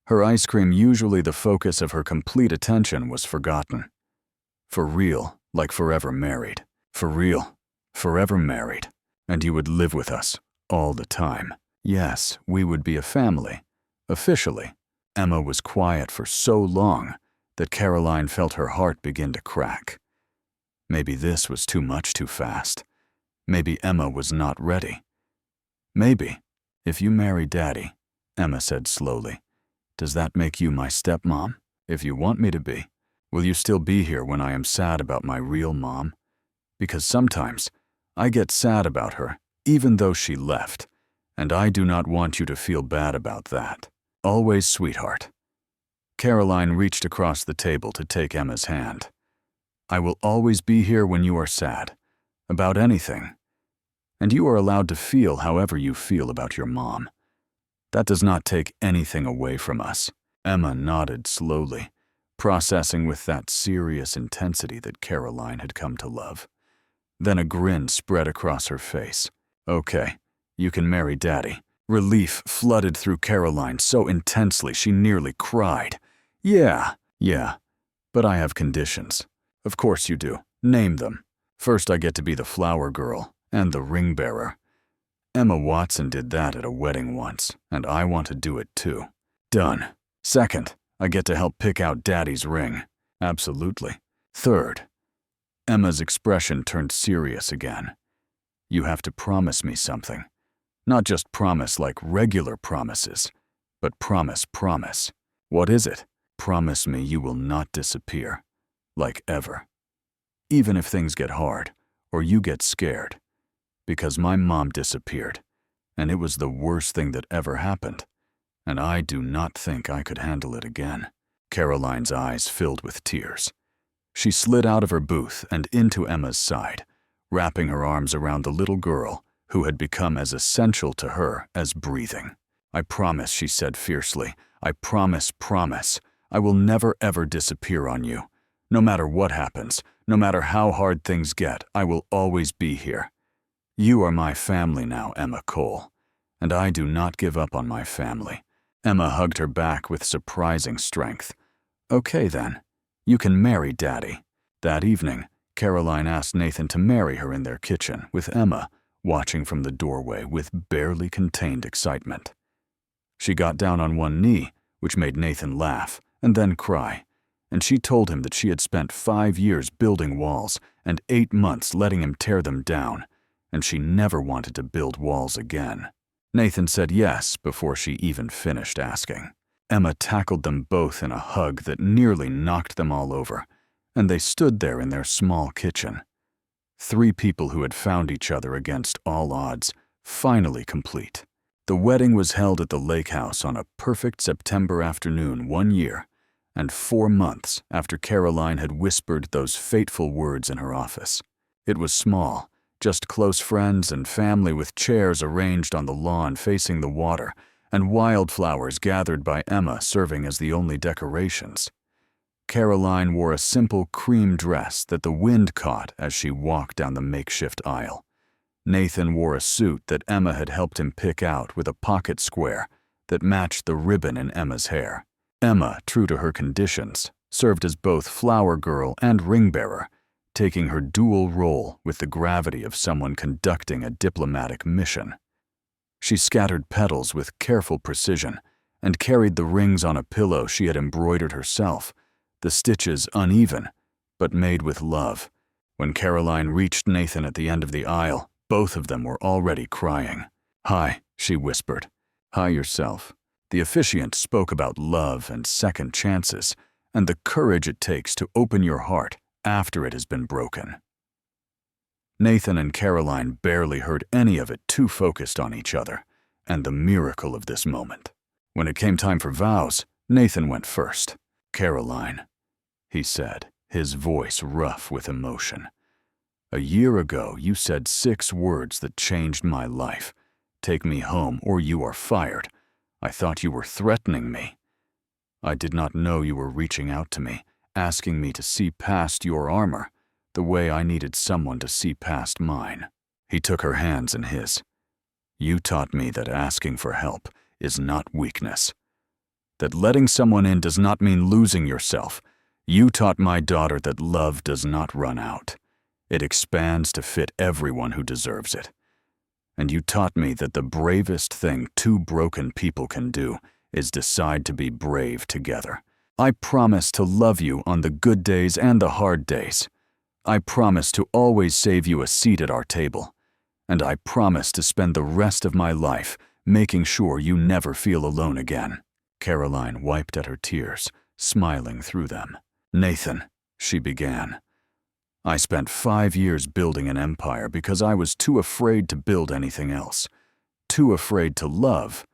Her ice cream, usually the focus of her complete attention, was forgotten. "For real, like forever married." "For real, forever married. And you would live with us, all the time." "Yes, we would be a family, officially." Emma was quiet for so long that Caroline felt her heart begin to crack. Maybe this was too much too fast. Maybe Emma was not ready. "Maybe, if you marry Daddy," Emma said slowly, "does that make you my stepmom? If you want me to be, will you still be here when I am sad about my real mom? Because sometimes I get sad about her, even though she left, and I do not want you to feel bad about that. Always, sweetheart." Caroline reached across the table to take Emma's hand. "I will always be here when you are sad, about anything. And you are allowed to feel however you feel about your mom. That does not take anything away from us." Emma nodded slowly, processing with that serious intensity that Caroline had come to love. Then a grin spread across her face. "Okay, you can marry Daddy." Relief flooded through Caroline so intensely she nearly cried. Yeah, but I have conditions." "Of course you do. Name them." "First, I get to be the flower girl and the ring bearer. Emma Watson did that at a wedding once, and I want to do it too." "Done." "Second, I get to help pick out Daddy's ring." "Absolutely." "Third," Emma's expression turned serious again, "you have to promise me something. Not just promise like regular promises, but promise. "What is it?" "Promise me you will not disappear. Like ever. Even if things get hard, or you get scared. Because my mom disappeared, and it was the worst thing that ever happened, and I do not think I could handle it again." Caroline's eyes filled with tears. She slid out of her booth and into Emma's side, wrapping her arms around the little girl who had become as essential to her as breathing. "I promise," she said fiercely. "I promise. I will never ever disappear on you. No matter what happens, no matter how hard things get, I will always be here. You are my family now, Emma Cole, and I do not give up on my family." Emma hugged her back with surprising strength. "Okay then, you can marry Daddy." That evening, Caroline asked Nathan to marry her in their kitchen, with Emma watching from the doorway with barely contained excitement. She got down on one knee, which made Nathan laugh, and then cry, and she told him that she had spent 5 years building walls and 8 months letting him tear them down, and she never wanted to build walls again. Nathan said yes before she even finished asking. Emma tackled them both in a hug that nearly knocked them all over, and they stood there in their small kitchen. 3 people who had found each other against all odds, finally complete. The wedding was held at the lake house on a perfect September afternoon 1 year, and 4 months after Caroline had whispered those fateful words in her office. It was small, Just close friends and family with chairs arranged on the lawn facing the water, and wildflowers gathered by Emma serving as the only decorations. Caroline wore a simple cream dress that the wind caught as she walked down the makeshift aisle. Nathan wore a suit that Emma had helped him pick out with a pocket square that matched the ribbon in Emma's hair. Emma, true to her conditions, served as both flower girl and ring bearer, taking her dual role with the gravity of someone conducting a diplomatic mission. She scattered petals with careful precision and carried the rings on a pillow she had embroidered herself, the stitches uneven, but made with love. When Caroline reached Nathan at the end of the aisle, both of them were already crying. "Hi," she whispered. "Hi yourself." The officiant spoke about love and second chances, and the courage it takes to open your heart after it has been broken. Nathan and Caroline barely heard any of it, too focused on each other, and the miracle of this moment. When it came time for vows, Nathan went first. "Caroline," he said, his voice rough with emotion. "A year ago, you said 6 words that changed my life. Take me home or you are fired. I thought you were threatening me. I did not know you were reaching out to me, asking me to see past your armor, the way I needed someone to see past mine." He took her hands in his. "You taught me that asking for help is not weakness. That letting someone in does not mean losing yourself. You taught my daughter that love does not run out. It expands to fit everyone who deserves it. And you taught me that the bravest thing 2 broken people can do is decide to be brave together. I promise to love you on the good days and the hard days. I promise to always save you a seat at our table. And I promise to spend the rest of my life making sure you never feel alone again." Caroline wiped at her tears, smiling through them. "Nathan," she began, "I spent 5 years building an empire because I was too afraid to build anything else. Too afraid to love.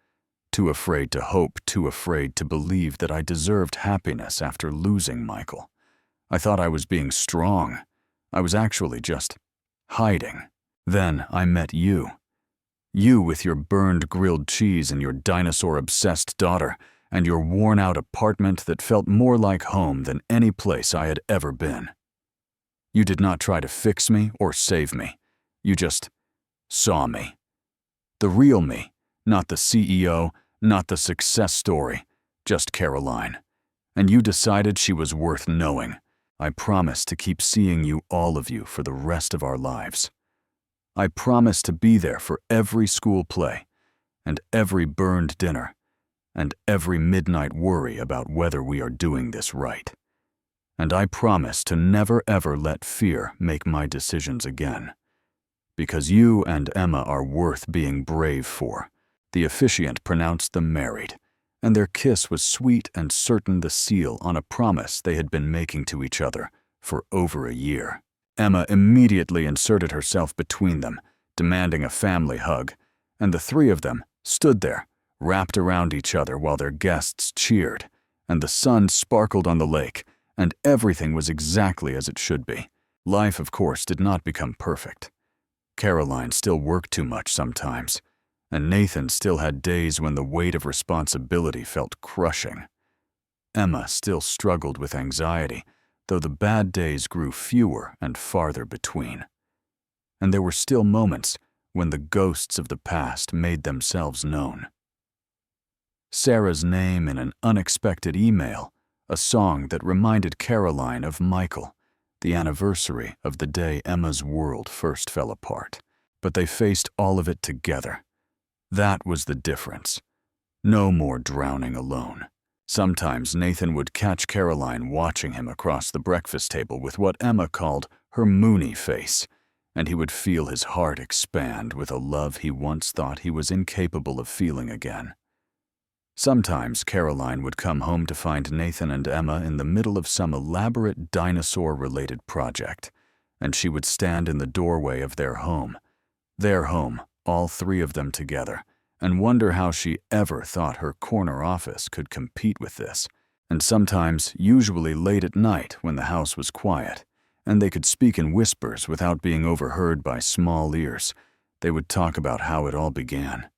Too afraid to hope, too afraid to believe that I deserved happiness after losing Michael. I thought I was being strong. I was actually just hiding. Then I met you. You with your burned grilled cheese and your dinosaur-obsessed daughter and your worn-out apartment that felt more like home than any place I had ever been. You did not try to fix me or save me. You just saw me. The real me, not the CEO, not the success story, just Caroline. And you decided she was worth knowing. I promise to keep seeing you, all of you, for the rest of our lives. I promise to be there for every school play, and every burned dinner, and every midnight worry about whether we are doing this right. And I promise to never ever let fear make my decisions again. Because you and Emma are worth being brave for." The officiant pronounced them married, and their kiss was sweet and certain, the seal on a promise they had been making to each other for over a year. Emma immediately inserted herself between them, demanding a family hug, and the 3 of them stood there, wrapped around each other while their guests cheered, and the sun sparkled on the lake, and everything was exactly as it should be. Life, of course, did not become perfect. Caroline still worked too much sometimes, and Nathan still had days when the weight of responsibility felt crushing. Emma still struggled with anxiety, though the bad days grew fewer and farther between. And there were still moments when the ghosts of the past made themselves known. Sarah's name in an unexpected email, a song that reminded Caroline of Michael, the anniversary of the day Emma's world first fell apart. But they faced all of it together. That was the difference. No more drowning alone. Sometimes Nathan would catch Caroline watching him across the breakfast table with what Emma called her moony face, and he would feel his heart expand with a love he once thought he was incapable of feeling again. Sometimes Caroline would come home to find Nathan and Emma in the middle of some elaborate dinosaur-related project, and she would stand in the doorway of their home, all 3 of them together, and wonder how she ever thought her corner office could compete with this. And sometimes, usually late at night when the house was quiet, and they could speak in whispers without being overheard by small ears. They would talk about how it all began.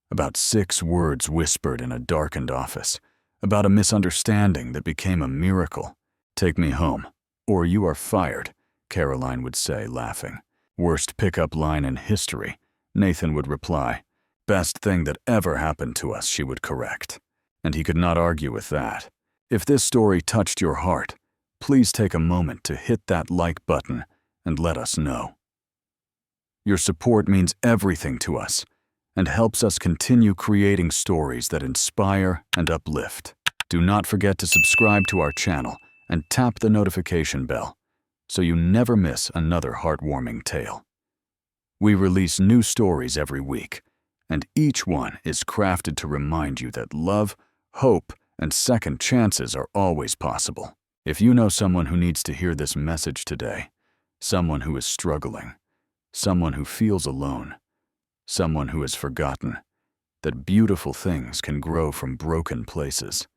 About 6 words whispered in a darkened office. About a misunderstanding that became a miracle. "Take me home, or you are fired," Caroline would say, laughing. "Worst pickup line in history," Nathan would reply. "Best thing that ever happened to us," she would correct. And he could not argue with that. If this story touched your heart, please take a moment to hit that like button and let us know. Your support means everything to us and helps us continue creating stories that inspire and uplift. Do not forget to subscribe to our channel and tap the notification bell so you never miss another heartwarming tale. We release new stories every week, and each one is crafted to remind you that love, hope, and second chances are always possible. If you know someone who needs to hear this message today, someone who is struggling, someone who feels alone, someone who has forgotten that beautiful things can grow from broken places,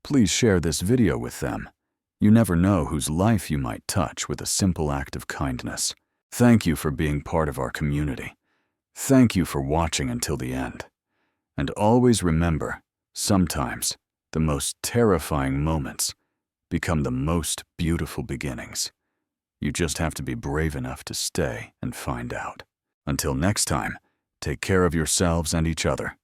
please share this video with them. You never know whose life you might touch with a simple act of kindness. Thank you for being part of our community. Thank you for watching until the end. And always remember, sometimes the most terrifying moments become the most beautiful beginnings. You just have to be brave enough to stay and find out. Until next time, take care of yourselves and each other.